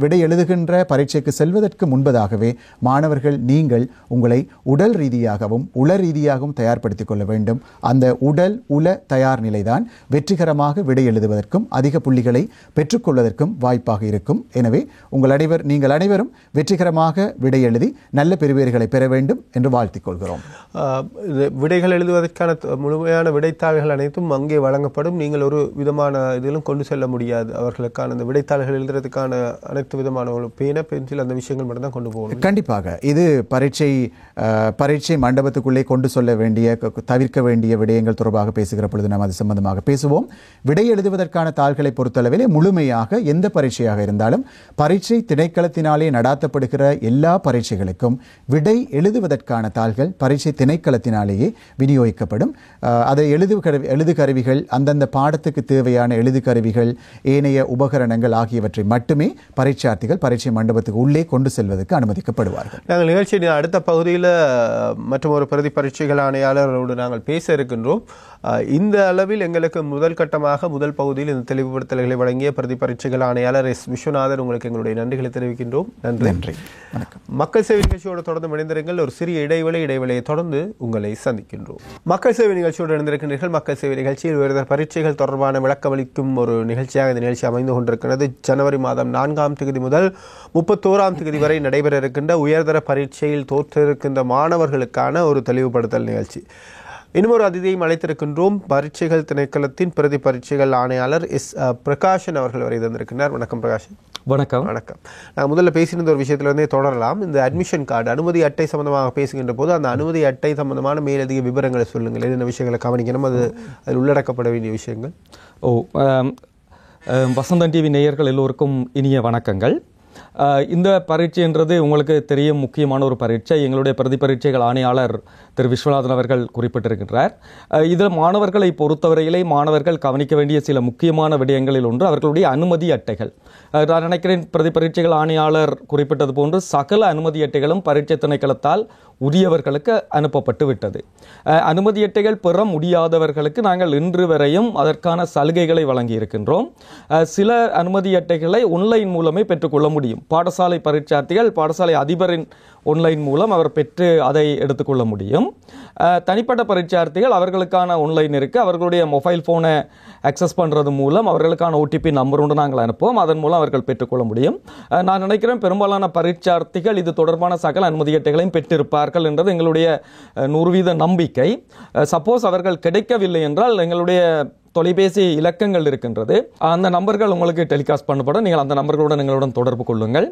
விடை எழுதுகின்ற பரீட்சைக்கு செல்வதற்கு முன்பதாகவே மாணவர்கள் நீங்கள் உங்களை உடல் ரீதியாகவும் உள ரீதியாகவும் தயார்படுத்திக் கொள்ள வேண்டும். அந்த உடல் உள தயார் நிலைதான் வெற்றிகரமாக விடை எழுதுவதற்கும் அதிக புள்ளிகளை பெற்றுக்கொள்வதற்கும் வாய்ப்பாக இருக்கும். எனவே நீங்கள் அனைவரும் வெற்றிகரமாக விடை எழுதி நல்ல பெறுபேறுகளை பெற வேண்டும் என்று வாழ்த்திக் கொள்கிறோம். விடைகள் எழுதுவதற்கான முழுமையான விடைத்தாள்கள் அனைத்தும் அங்கே வழங்கப்படும். நீங்கள் ஒரு விதமான இதிலும் கொண்டு செல்ல முடியாது. அவர்களுக்கான அந்த விடைத்தாள்கள் எழுதுறதுக்கான அனைத்து விதமான பேனா, பென்சில், அந்த விஷயங்கள் மட்டும் தான் கொண்டு போகணும். கண்டிப்பாக இது பரீட்சை மண்டபத்துக்குள்ளே கொண்டு சொல்ல வேண்டிய, தவிர்க்க வேண்டிய விடயங்கள் தொடர்பாக பேசுகிற பொழுது நாம் அது சம்பந்தமாக பேசுவோம். விடை எழுதுவதற்கான தாள்களை பொறுத்தளவிலே முழுமையாக எந்த பரீட்சையாக இருந்தாலும் பரீட்சை திணைக்களத்தினாலே நடாத்தப்படுகிற எல்லா பரீட்சைகளுக்கும் விடை எழுதுவதற்கான தாள்கள் பரீட்சை திணைக்களத்தினாலேயே விநியோகிக்கப்படும். அதை எழுது கருவிகள், அந்தந்த பாடத்துக்கு தேவையான எழுது கருவிகள், ஏனைய உபகரணங்கள் ஆகியவற்றை மட்டுமே பரீட்சார்த்திகள் பரீட்சை மண்டபத்துக்கு உள்ளே கொண்டு செல்வதற்கு அனுமதிக்கப்படுவார்கள். நாங்கள் நிகழ்ச்சியின் அடுத்த பகுதியில் மற்றும் ஒரு பிரதி பரீட்சைகள் ஆணையாளர்களோடு நாங்கள் பேச இருக்கின்றோம். இந்த அளவில் எங்களுக்கு முதல் கட்டமாக முதல் பகுதியில் இந்த தெளிவுபடுத்தல்களை வழங்கிய பிரதி பரீட்சைகள் ஆணையாளர் எஸ். விஸ்வநாதன், உங்களுக்கு எங்களுடைய நன்றிகளை தெரிவிக்கின்றோம். நன்றி. மக்கள் சேவை நிகழ்ச்சியோடு தொடர்ந்து இணைந்திருங்கள். ஒரு சிறிய இடைவெளியை தொடர்ந்து உங்களை சந்திக்கின்றோம். மக்கள் சேவை நிகழ்ச்சியோடு இணைந்திருக்கின்றீர்கள். மக்கள் சேவை நிகழ்ச்சியில் வேறு பரீட்சைகள் தொடர்பான விளக்கமளிக்கும் ஒரு நிகழ்ச்சியாக இந்த நிகழ்ச்சி அமைந்து கொண்டிருக்கிறது. ஜனவரி மாதம் 4ஆம் தேதி முதல் 31ஆம் தேதி வரை நடைபெற இருக்கின்ற உயர்தர பரீட்சையில் தோற்றிருக்கின்ற மாணவர்களுக்கான ஒரு தெளிவுபடுத்தல் நிகழ்ச்சி. இன்னும் ஒரு அதிதியையும் அழைத்திருக்கின்றோம். பரீட்சைகள் திணைக்களத்தின் பிரதி பரீட்சைகள் ஆணையாளர் எஸ். பிரகாஷன் அவர்கள் வரை தந்திருக்கிறார். வணக்கம் பிரகாஷன். வணக்கம். நான் முதல்ல பேசியிருந்த ஒரு விஷயத்திலிருந்தே தொடரலாம். இந்த அட்மிஷன் கார்டு, அனுமதி அட்டை சம்பந்தமாக பேசுகின்ற போது அந்த அனுமதி அட்டை சம்பந்தமான மேலதிக விவரங்களை சொல்லுங்கள். என்னென்ன விஷயங்களை கவனிக்கணும், அதில் உள்ளடக்கப்பட வேண்டிய விஷயங்கள். வசந்தன் டிவி நேயர்கள் எல்லோருக்கும் இனிய வணக்கங்கள். இந்த பரீட்சைன்றது உங்களுக்கு தெரியும், முக்கியமான ஒரு பரீட்சை. எங்களுடைய பிரதி பரீட்சைகள் ஆணையாளர் திரு விஸ்வநாதன் அவர்கள் குறிப்பிட்டிருக்கின்றார். இதில் மாணவர்களை பொறுத்தவரையிலே மாணவர்கள் கவனிக்க வேண்டிய சில முக்கியமான விடயங்களில் ஒன்று அவர்களுடைய அனுமதி அட்டைகள். நான் நினைக்கிறேன் பிரதி பரீட்சைகள் ஆணையாளர் குறிப்பிட்டது போன்று சகல அனுமதி அட்டைகளும் பரீட்சை திணைக்களத்தால் உரியவர்களுக்கு அனுப்பப்பட்டு விட்டது. அனுமதி அட்டைகள் பெற முடியாதவர்களுக்கு நாங்கள் இன்று வரையும் அதற்கான சலுகைகளை வழங்கி இருக்கின்றோம். சில அனுமதி அட்டைகளை ஒன்லைன் மூலமே பெற்றுக்கொள்ள முடியும். பாடசாலை பரீட்சார்த்திகள் பாடசாலை அதிபரின் ஒன்லைன் மூலம் அவர் பெற்று அதை எடுத்துக்கொள்ள முடியும். தனிப்பட்ட பரீட்சார்த்திகள் அவர்களுக்கான ஒன்லைன் இருக்குது. அவர்களுடைய மொபைல் ஃபோனை அக்சஸ் பண்ணுறது மூலம் அவர்களுக்கான OTP நம்பர் ஒன்று நாங்கள் அனுப்புவோம். அதன் மூலம் அவர்கள் பெற்றுக்கொள்ள முடியும். நான் நினைக்கிறேன் பெரும்பாலான பரீட்சார்த்திகள் இது தொடர்பான சகல அனுமதி அட்டைகளையும் பெற்றிருப்பார்கள் என்றது எங்களுடைய 100% நம்பிக்கை. சப்போஸ் அவர்கள் கிடைக்கவில்லை என்றால் எங்களுடைய தொலைபேசி இலக்கங்கள் இருக்கின்றது. அந்த நம்பர்கள் உங்களுக்கு டெலிகாஸ்ட் பண்ணப்படும். நீங்கள் அந்த நம்பர்களுடன் எங்களுடன் தொடர்பு கொள்ளுங்கள்.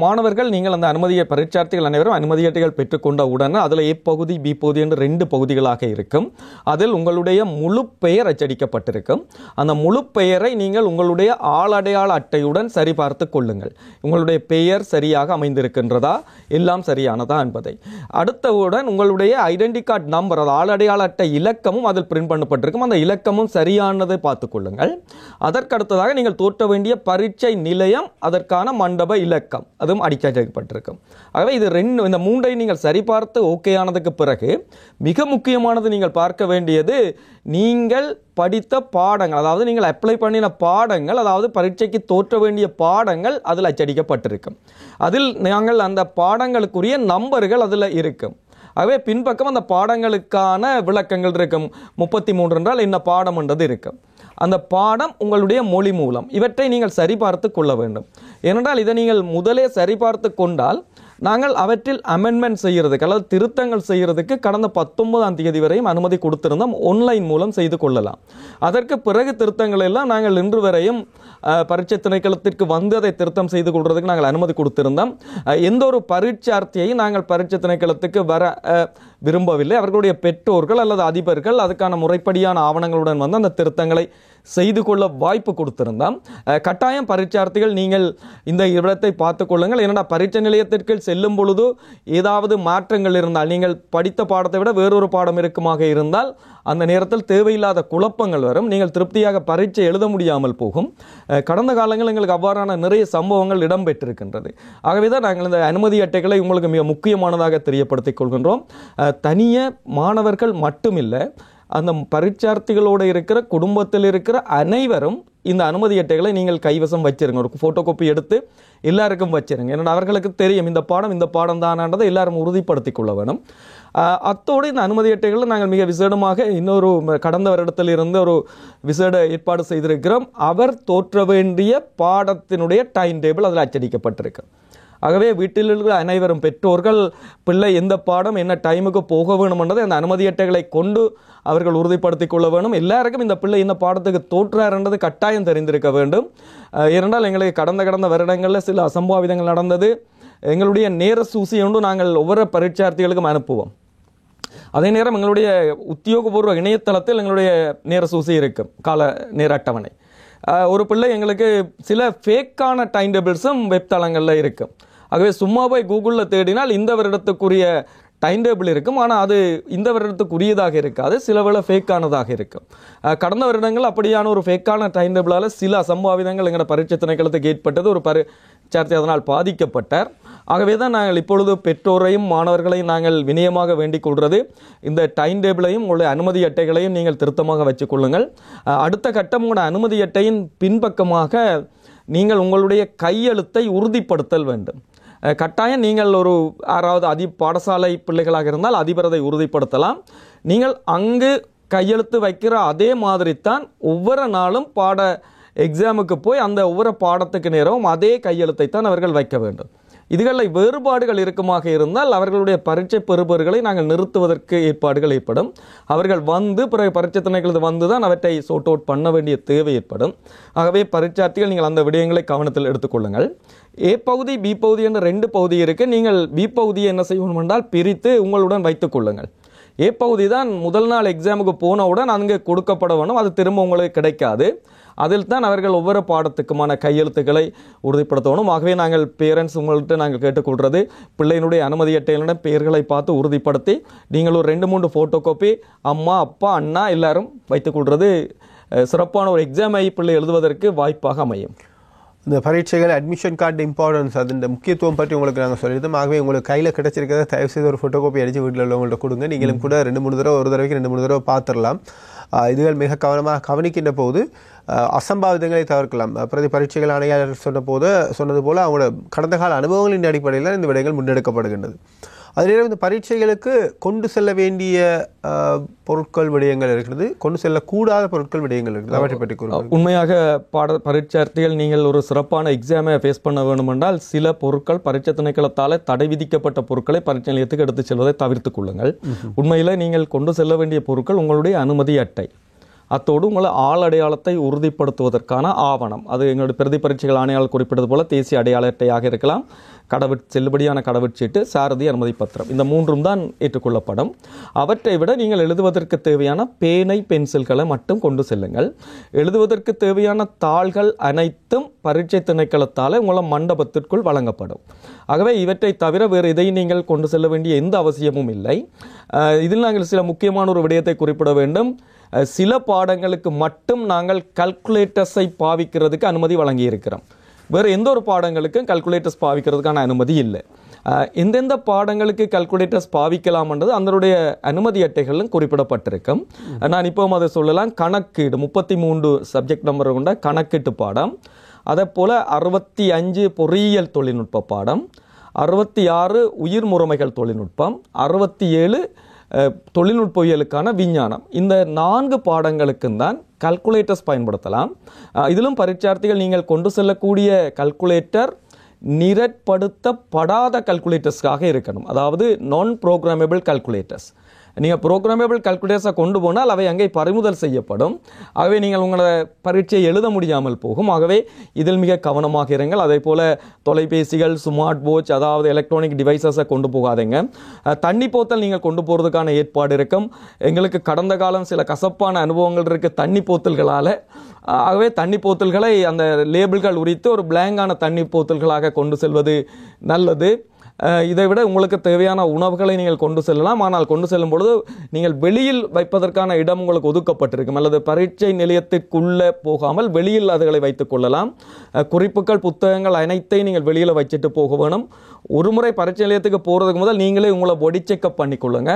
மாணவர்கள் நீங்கள் அந்த அனுமதியை பரீட்சார்த்திகள் அனைவரும் அனுமதி அட்டைகள் பெற்றுக்கொண்ட உடனே அதில் A பகுதி B பகுதி என்று 2 பகுதிகளாக இருக்கும். அதில் உங்களுடைய முழு பெயர் அச்சடிக்கப்பட்டிருக்கும். அந்த முழு பெயரை நீங்கள் உங்களுடைய ஆளடையாள அட்டையுடன் சரிபார்த்து கொள்ளுங்கள். உங்களுடைய பெயர் சரியாக அமைந்திருக்கின்றதா, எல்லாம் சரியானதா என்பதை. அடுத்தவுடன் உங்களுடைய ஐடென்டி கார்டு நம்பர், அது ஆளடையாள அட்டை இலக்கமும் அதில் பிரிண்ட் பண்ணப்பட்டிருக்கும். அந்த இலக்கமும் சரியானதை பார்த்துக் கொள்ளுங்கள். அதற்கடுத்ததாக நீங்கள் தோற்ற வேண்டிய பரீட்சை நிலையம், அதற்கான மண்டப இலக்கம் அதுவும் அடிக்கப்பட்டிருக்கும். ஆகவே இது இந்த 3ஐ நீங்கள் சரிபார்த்து ஓகே ஆனதுக்கு பிறகு மிக முக்கியமானது நீங்கள் பார்க்க வேண்டியது நீங்கள் படித்த பாடங்கள், அதாவது நீங்கள் அப்ளை பண்ணின பாடங்கள், அதாவது பரீட்சைக்கு தோற்ற வேண்டிய பாடங்கள் அதில் அச்சடிக்கப்பட்டிருக்கும். அதில் நாங்கள் அந்த பாடங்களுக்குரிய நம்பர்கள் அதில் இருக்கும். ஆகவே பின்பக்கம் அந்த பாடங்களுக்கான விளக்கங்கள் இருக்கும். 33 என்றால் என்ன பாடம் என்றது இருக்கும். அந்த பாடம் உங்களுடைய மொழி மூலம் இவற்றை நீங்கள் சரிபார்த்து கொள்ள வேண்டும். ஏனென்றால் இதை நீங்கள் முதலே சரிபார்த்து கொண்டால் நாங்கள் அவற்றில் அமெண்ட்மெண்ட் செய்கிறதுக்கு அல்லது திருத்தங்கள் செய்கிறதுக்கு கடந்த 19ஆம் தேதி வரையும் அனுமதி கொடுத்திருந்தோம். ஆன்லைன் மூலம் செய்து கொள்ளலாம். அதற்கு பிறகு திருத்தங்கள் எல்லாம் நாங்கள் இன்று வரையும் பரீட்சை திணைக்களத்திற்கு வந்து அதை திருத்தம் செய்து கொள்வதற்கு நாங்கள் அனுமதி கொடுத்திருந்தோம். எந்த ஒரு பரீட்சார்த்தியையும் நாங்கள் பரீட்சை திணைக்களத்துக்கு வர விரும்பவில்லை. அவர்களுடைய பெற்றோர்கள் அல்லது அதிபர்கள் அதுக்கான முறைப்படியான ஆவணங்களுடன் வந்து அந்த திருத்தங்களை செய்து கொள்ள வாய்ப்பு கொடுத்திருந்தோம். கட்டாயம் பரீட்சார்த்திகள் நீங்கள் இந்த இடத்தை பார்த்துக் கொள்ளுங்கள். ஏன்னா பரீட்சை நிலையத்திற்கு செல்லும் பொழுது ஏதாவது மாற்றங்கள் இருந்தால், நீங்கள் படித்த பாடத்தை விட வேறொரு பாடம் இருக்குமாக இருந்தால் அந்த நேரத்தில் தேவையில்லாத குழப்பங்கள் வரும். நீங்கள் திருப்தியாக பரீட்சை எழுத முடியாமல் போகும். கடந்த காலங்களில் எங்களுக்கு அவ்வாறான நிறைய சம்பவங்கள் இடம்பெற்றிருக்கின்றது. ஆகவே தான் நாங்கள் இந்த அனுமதி அட்டைகளை உங்களுக்கு மிக முக்கியமானதாக தெரியப்படுத்திக் கொள்கின்றோம். தனியே மாணவர்கள் மட்டுமில்லை, அந்த பரீட்சார்த்திகளோடு இருக்கிற குடும்பத்தில் இருக்கிற அனைவரும் இந்த அனுமதி அட்டைகளை நீங்கள் கைவசம் வச்சிருங்க. ஒரு போட்டோ காப்பி எடுத்து எல்லாருக்கும் வச்சிருங்க. ஏன்னா அவர்களுக்கு தெரியும் இந்த பாடம் தானான்றதை எல்லாரும் உறுதிப்படுத்திக் கொள்ள வேணும். அத்தோடு இந்த அனுமதி அட்டைகளை நாங்கள் மிக விசேடமாக இன்னொரு கடந்த வருடத்தில் இருந்து ஒரு விசேட ஏற்பாடு செய்திருக்கிறோம். அவர் தோற்ற வேண்டிய பாடத்தினுடைய டைம் டேபிள் அதில் அச்சடிக்கப்பட்டிருக்கு. ஆகவே வீட்டில் இருக்கிற அனைவரும் பெற்றோர்கள் பிள்ளை எந்த பாடம் என்ன டைமுக்கு போக வேணும் என்றதை அந்த அனுமதி அட்டைகளை கொண்டு அவர்கள் உறுதிப்படுத்திக் கொள்ள வேண்டும். எல்லாருக்கும் இந்த பிள்ளை இந்த பாடத்துக்கு தோற்றார் என்றது கட்டாயம் தெரிந்திருக்க வேண்டும். ஏனென்றால் எங்களுக்கு கடந்த வருடங்களில் சில அசம்பாவிதங்கள் நடந்தது. எங்களுடைய நேர சூசி ஒன்று நாங்கள் ஒவ்வொரு பரீட்சார்த்திகளுக்கும் அனுப்புவோம். அதே நேரம் எங்களுடைய உத்தியோகபூர்வ இணையதளத்தில் எங்களுடைய நேர சூசி இருக்கும், கால நேர அட்டவணை. ஒரு பிள்ளை எங்களுக்கு சில ஃபேக்கான டைம் டேபிள்ஸும் வெப் தளங்களில் இருக்கும். ஆகவே சும்மா போய் கூகுளில் தேடினால் இந்த வருடத்துக்குரிய டைம் டேபிள் இருக்கும். ஆனால் அது இந்த வருடத்துக்குரியதாக இருக்காது, சில வேளை ஃபேக்கானதாக இருக்கும். கடந்த வருடங்கள் அப்படியான ஒரு ஃபேக்கான டைம் டேபிளால் சில அசம்பாவிதங்கள் எங்களோட பரீட்சை திணைக்களத்துக்கு ஏற்பட்டது. ஒரு பரீட்சார்த்தி அதனால் பாதிக்கப்பட்டார். ஆகவே தான் நாங்கள் இப்பொழுது பெற்றோரையும் மாணவர்களையும் நாங்கள் வினயமாக வேண்டிக் கொள்வது, இந்த டைம் டேபிளையும் உங்களுடைய அனுமதி அட்டைகளையும் நீங்கள் திருத்தமாக வச்சுக் கொள்ளுங்கள். அடுத்த கட்டம் உங்களோட அனுமதி அட்டையின் பின்பக்கமாக நீங்கள் உங்களுடைய கையெழுத்தை உறுதிப்படுத்தல் வேண்டும். கட்டாயம் நீங்கள் ஒரு யாராவது பாடசாலை பிள்ளைகளாக இருந்தால் அதிபரதை உறுதிப்படுத்தலாம். நீங்கள் அங்கு கையெழுத்து வைக்கிற அதே மாதிரி தான் ஒவ்வொரு நாளும் எக்ஸாமுக்கு போய் அந்த ஒவ்வொரு பாடத்துக்கு நேரமும் அதே கையெழுத்தை தான் அவர்கள் வைக்க வேண்டும். இதுகளில் வேறுபாடுகள் இருக்குமாக இருந்தால் அவர்களுடைய பரீட்சை பெறுபவர்களை நாங்கள் நிறுத்துவதற்கு ஏற்பாடுகள் ஏற்படும். அவர்கள் வந்து பிறகு பரீட்சை திணைக்களத்து வந்து தான் அவற்றை சோர்ட் அவுட் பண்ண வேண்டிய தேவை ஏற்படும். ஆகவே பரீட்சார்த்திகள் நீங்கள் அந்த விடயங்களை கவனத்தில் எடுத்துக்கொள்ளுங்கள். ஏ பகுதி பி பகுதி என்ற 2 பகுதி இருக்குது. நீங்கள் பி பகுதியை என்ன செய்யணும் என்றால் பிரித்து உங்களுடன் வைத்துக் கொள்ளுங்கள். ஏ பகுதி தான் முதல் நாள் எக்ஸாமுக்கு போனவுடன் அங்கே கொடுக்கப்பட வேணும், அது திரும்ப உங்களுக்கு கிடைக்காது. அதில் தான் அவர்கள் ஒவ்வொரு பாடத்துக்குமான கையெழுத்துக்களை உறுதிப்படுத்தணும். ஆகவே நாங்கள் பேரண்ட்ஸ் உங்கள்கிட்ட நாங்கள் கேட்டுக்கொள்வது, பிள்ளையினுடைய அனுமதி அட்டைகளுடன் பெயர்களை பார்த்து உறுதிப்படுத்தி நீங்கள் ஒரு 2-3 ஃபோட்டோ காப்பி அம்மா அப்பா அண்ணா எல்லாரும் வைத்துக்கொள்வது சிறப்பான ஒரு எக்ஸாமை பிள்ளை எழுதுவதற்கு வாய்ப்பாக அமையும். இந்த பரீட்சைகள் அட்மிஷன் கார்டு இம்பார்ட்டன்ஸ், அது இந்த முக்கியத்துவம் பற்றி உங்களுக்கு நாங்கள் சொல்லியிருந்தோம். ஆகவே உங்களுக்கு கையில் கிடைச்சிருக்கிறத தயவு செய்து ஒரு ஃபோட்டோ காப்பி அடித்து வீட்டில் உள்ளவங்கள்ட்ட கொடுங்க. நீங்களும் கூட 2-3 தடவை, ஒரு தடவைக்கு 2-3 தடவை பார்த்துடலாம். இதுகள் மிக கவனமாக கவனிக்கின்ற போது அசம்பாவிதங்களை தவிர்க்கலாம். பிரதி பரீட்சைகள் ஆணையாளர் சொன்னது போல அவங்களோட கடந்த கால அனுபவங்களின் அடிப்படையில் இந்த விடயங்கள் முன்னெடுக்கப்படுகின்றது. அதிலே இந்த பரீட்சைகளுக்கு கொண்டு செல்ல வேண்டிய பொருட்கள் விடயங்கள் இருக்கிறது, கொண்டு செல்லக்கூடாத பொருட்கள் விடயங்கள் இருக்குது. அவற்றை பற்றி கூறுங்கள். உண்மையாக பரீட்சார்த்திகள் நீங்கள் ஒரு சிறப்பான எக்ஸாமை ஃபேஸ் பண்ண வேண்டும் என்றால் சில பொருட்கள் பரீட்சை திணைக்களத்தால் தடை விதிக்கப்பட்ட பொருட்களை பரீட்சை நிலையத்துக்கு எடுத்து செல்வதை தவிர்த்துக் கொள்ளுங்கள். உண்மையில் நீங்கள் கொண்டு செல்ல வேண்டிய பொருட்கள் உங்களுடைய அனுமதி அட்டை, அத்தோடு உங்களை ஆள் அடையாளத்தை உறுதிப்படுத்துவதற்கான ஆவணம், அது எங்களுடைய பிரதி பரீட்சைகள் ஆணையாளர் குறிப்பிட்டது போல தேசிய அடையாள அட்டையாக இருக்கலாம், செல்லுபடியான கடவுச்சீட்டு, சாரதி அனுமதி பத்திரம், இந்த 3ம் தான் ஏற்றுக்கொள்ளப்படும். அவற்றை விட நீங்கள் எழுதுவதற்கு தேவையான பேனை பென்சில்களை மட்டும் கொண்டு செல்லுங்கள். எழுதுவதற்கு தேவையான தாள்கள் அனைத்தும் பரீட்சை திணைக்களத்தால் உங்களை மண்டபத்திற்குள் வழங்கப்படும். ஆகவே இவற்றை தவிர வேறு எதையும் நீங்கள் கொண்டு செல்ல வேண்டிய எந்த அவசியமும் இல்லை. இதில் நாங்கள் சில முக்கியமான ஒரு விடயத்தை குறிப்பிட வேண்டும். சில பாடங்களுக்கு மட்டும் நாங்கள் கல்குலேட்டர்ஸை பாவிக்கிறதுக்கு அனுமதி வழங்கியிருக்கிறோம். வேறு எந்த ஒரு பாடங்களுக்கும் கல்குலேட்டர்ஸ் பாவிக்கிறதுக்கான அனுமதி இல்லை. எந்தெந்த பாடங்களுக்கு கல்குலேட்டர்ஸ் பாவிக்கலாம்ன்றது அதனுடைய அனுமதி அட்டைகளும் குறிப்பிடப்பட்டிருக்கும். நான் இப்போவும் அதை சொல்லலாம். கணக்கீடு 33 சப்ஜெக்ட் நம்பர் கொண்ட கணக்கீட்டு பாடம், அதே போல் 65 பொறியியல் தொழில்நுட்ப பாடம், 66 உயிர் முறைமைகள் தொழில்நுட்பம், 67 தொழில்நுட்பவியலுக்கான விஞ்ஞானம், இந்த 4 பாடங்களுக்கும் தான் கல்குலேட்டர்ஸ் பயன்படுத்தலாம். இதிலும் பரீட்சார்த்திகள் நீங்கள் கொண்டு செல்லக்கூடிய கல்குலேட்டர் நிரட்படுத்தப்படாத கல்குலேட்டர்ஸ்க்காக இருக்கணும். அதாவது நான் ப்ரோக்ராமபிள் கல்குலேட்டர்ஸ். நீங்கள் ப்ரோக்ராமபிள் கல்குலேட்டர்ஸை கொண்டு போனால் அவை அங்கே பறிமுதல் செய்யப்படும். ஆகவே நீங்கள் உங்களோட பரீட்சையை எழுத முடியாமல் போகும். ஆகவே இதில் மிக கவனமாக இருங்கள். அதே போல் தொலைபேசிகள், ஸ்மார்ட் வாட்ச், அதாவது எலக்ட்ரானிக் டிவைசஸை கொண்டு போகாதீங்க. தண்ணி போத்தல் நீங்கள் கொண்டு போகிறதுக்கான ஏற்பாடு இருக்கும். எங்களுக்கு கடந்த காலம் சில கசப்பான அனுபவங்கள் இருக்குது தண்ணி போத்தல்களால். ஆகவே தண்ணி போத்தல்களை அந்த லேபிள்கள் உரித்து ஒரு பிளாங்கான தண்ணி போத்தல்களாக கொண்டு செல்வது நல்லது. இதை விட உங்களுக்கு தேவையான உணவுகளை நீங்கள் கொண்டு செல்லலாம். ஆனால் கொண்டு செல்லும் பொழுது நீங்கள் வெளியில் வைப்பதற்கான இடம் உங்களுக்கு ஒதுக்கப்பட்டிருக்கும். அல்லது பரீட்சை நிலையத்திற்குள்ளே போகாமல் வெளியில் அதுகளை வைத்துக் கொள்ளலாம். குறிப்புகள், புத்தகங்கள் அனைத்தையும் நீங்கள் வெளியில் வச்சுட்டு போக வேணும். ஒரு முறை பரீட்சை நிலையத்துக்கு போகிறதுக்கு முதல் நீங்களே உங்களை பொடி செக்அப் பண்ணிக்கொள்ளுங்க.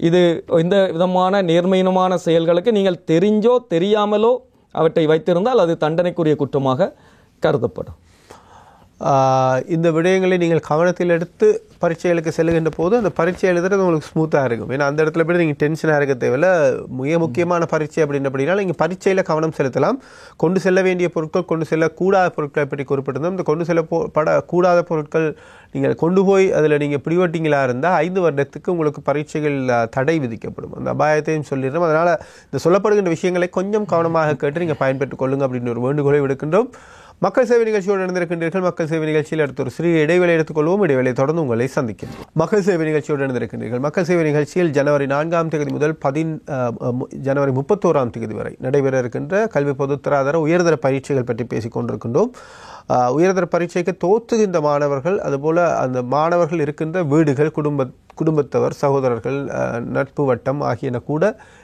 இது இந்த விதமான நேர்மையினமான செயல்களுக்கு நீங்கள் தெரிஞ்சோ தெரியாமலோ அவற்றை வைத்திருந்தால் அது தண்டனைக்குரிய குற்றமாக கருதப்படும். இந்த விடயங்களை நீங்கள் கவனத்தில் எடுத்து பரீட்சைகளுக்கு செல்லுகின்ற போது அந்த பரீட்சை எழுதுறது உங்களுக்கு ஸ்மூத்தாக இருக்கும். ஏன்னா அந்த இடத்துல போய் நீங்கள் டென்ஷனாக இருக்க தேவையில்லை. மிக முக்கியமான பரீட்சை அப்படின்னா நீங்கள் பரீட்சையில் கவனம் செலுத்தலாம். கொண்டு செல்ல வேண்டிய பொருட்கள், கொண்டு செல்லக்கூடாத பொருட்களை பற்றி குறிப்பிட்டிருந்தோம். இந்த கொண்டு செல்லப்படக்கூடாத பொருட்கள் நீங்கள் கொண்டு போய் அதில் நீங்கள் பிடிவட்டிங்களாக இருந்தால் 5 வருடத்துக்கு உங்களுக்கு பரீட்சைகள் தடை விதிக்கப்படும். அந்த அபாயத்தையும் சொல்லிடுறோம். அதனால் இந்த சொல்லப்படுகின்ற விஷயங்களை கொஞ்சம் கவனமாக கேட்டு நீங்கள் பயன்பெற்றுக் கொள்ளுங்க அப்படின்னு ஒரு வேண்டுகோளை விடுக்கின்றோம். மக்கள் சேவை நிகழ்ச்சியோடு நடந்திருக்கின்றீர்கள். மக்கள் சேவை நிகழ்ச்சியில் அடுத்த ஒரு சிறிய இடைவேளை எடுத்துக்கொள்வோம். இடைவேளை தொடர்ந்து உங்களை சந்திக்கின்றோம். மக்கள் சேவை நிகழ்ச்சியோடு நடந்திருக்கின்றீர்கள். மக்கள் சேவை நிகழ்ச்சியில் ஜனவரி 4ஆம் தேதி முதல் ஜனவரி 31ஆம் தேதி வரை நடைபெற இருக்கின்ற கல்வி பொதுத்தராதர உயர்தர பரீட்சைகள் பற்றி பேசிக் கொண்டிருக்கின்றோம். உயர்தர பரீட்சைக்கு தோற்றுகின்ற மாணவர்கள், அதுபோல் அந்த மாணவர்கள் இருக்கின்ற வீடுகள், குடும்பத்தவர், சகோதரர்கள், நட்பு வட்டம் ஆகியன கூட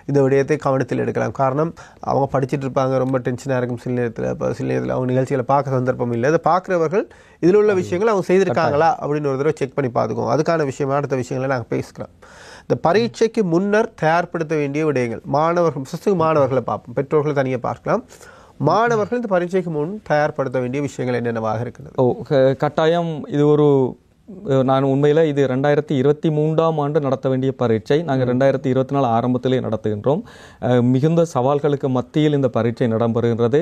இந்த விடயத்தை கவனத்தில் எடுக்கலாம். காரணம், அவங்க படிச்சுட்டு இருப்பாங்க, ரொம்ப டென்ஷனாக இருக்கும் சில நேரத்தில் அவங்க நிகழ்ச்சிகளை பார்க்க சந்தர்ப்பம் இல்லை. அதை பார்க்குறவர்கள் இதில் உள்ள விஷயங்கள் அவங்க செய்திருக்காங்களா அப்படின்னு ஒரு தடவை செக் பண்ணி பார்த்துக்கோங்க. அதுக்கான விஷயமா அடுத்த விஷயங்களை நாங்கள் பேசிக்கலாம். இந்த பரீட்சைக்கு முன்னர் தயார்படுத்த வேண்டிய விடயங்கள், மாணவர்களை பார்ப்போம், பெற்றோர்களை தனியாக பார்க்கலாம். மாணவர்கள் இந்த பரீட்சைக்கு முன் தயார்படுத்த வேண்டிய விஷயங்கள் என்னென்னவாக இருக்கிறது? கட்டாயம் இது ஒரு நான் உண்மையில் இது 2023ஆம் ஆண்டு நடத்த வேண்டிய பரீட்சை. நாங்கள் 2024 ஆரம்பத்திலே நடத்துகின்றோம். மிகுந்த சவால்களுக்கு மத்தியில் இந்த பரீட்சை நடைபெறுகின்றது.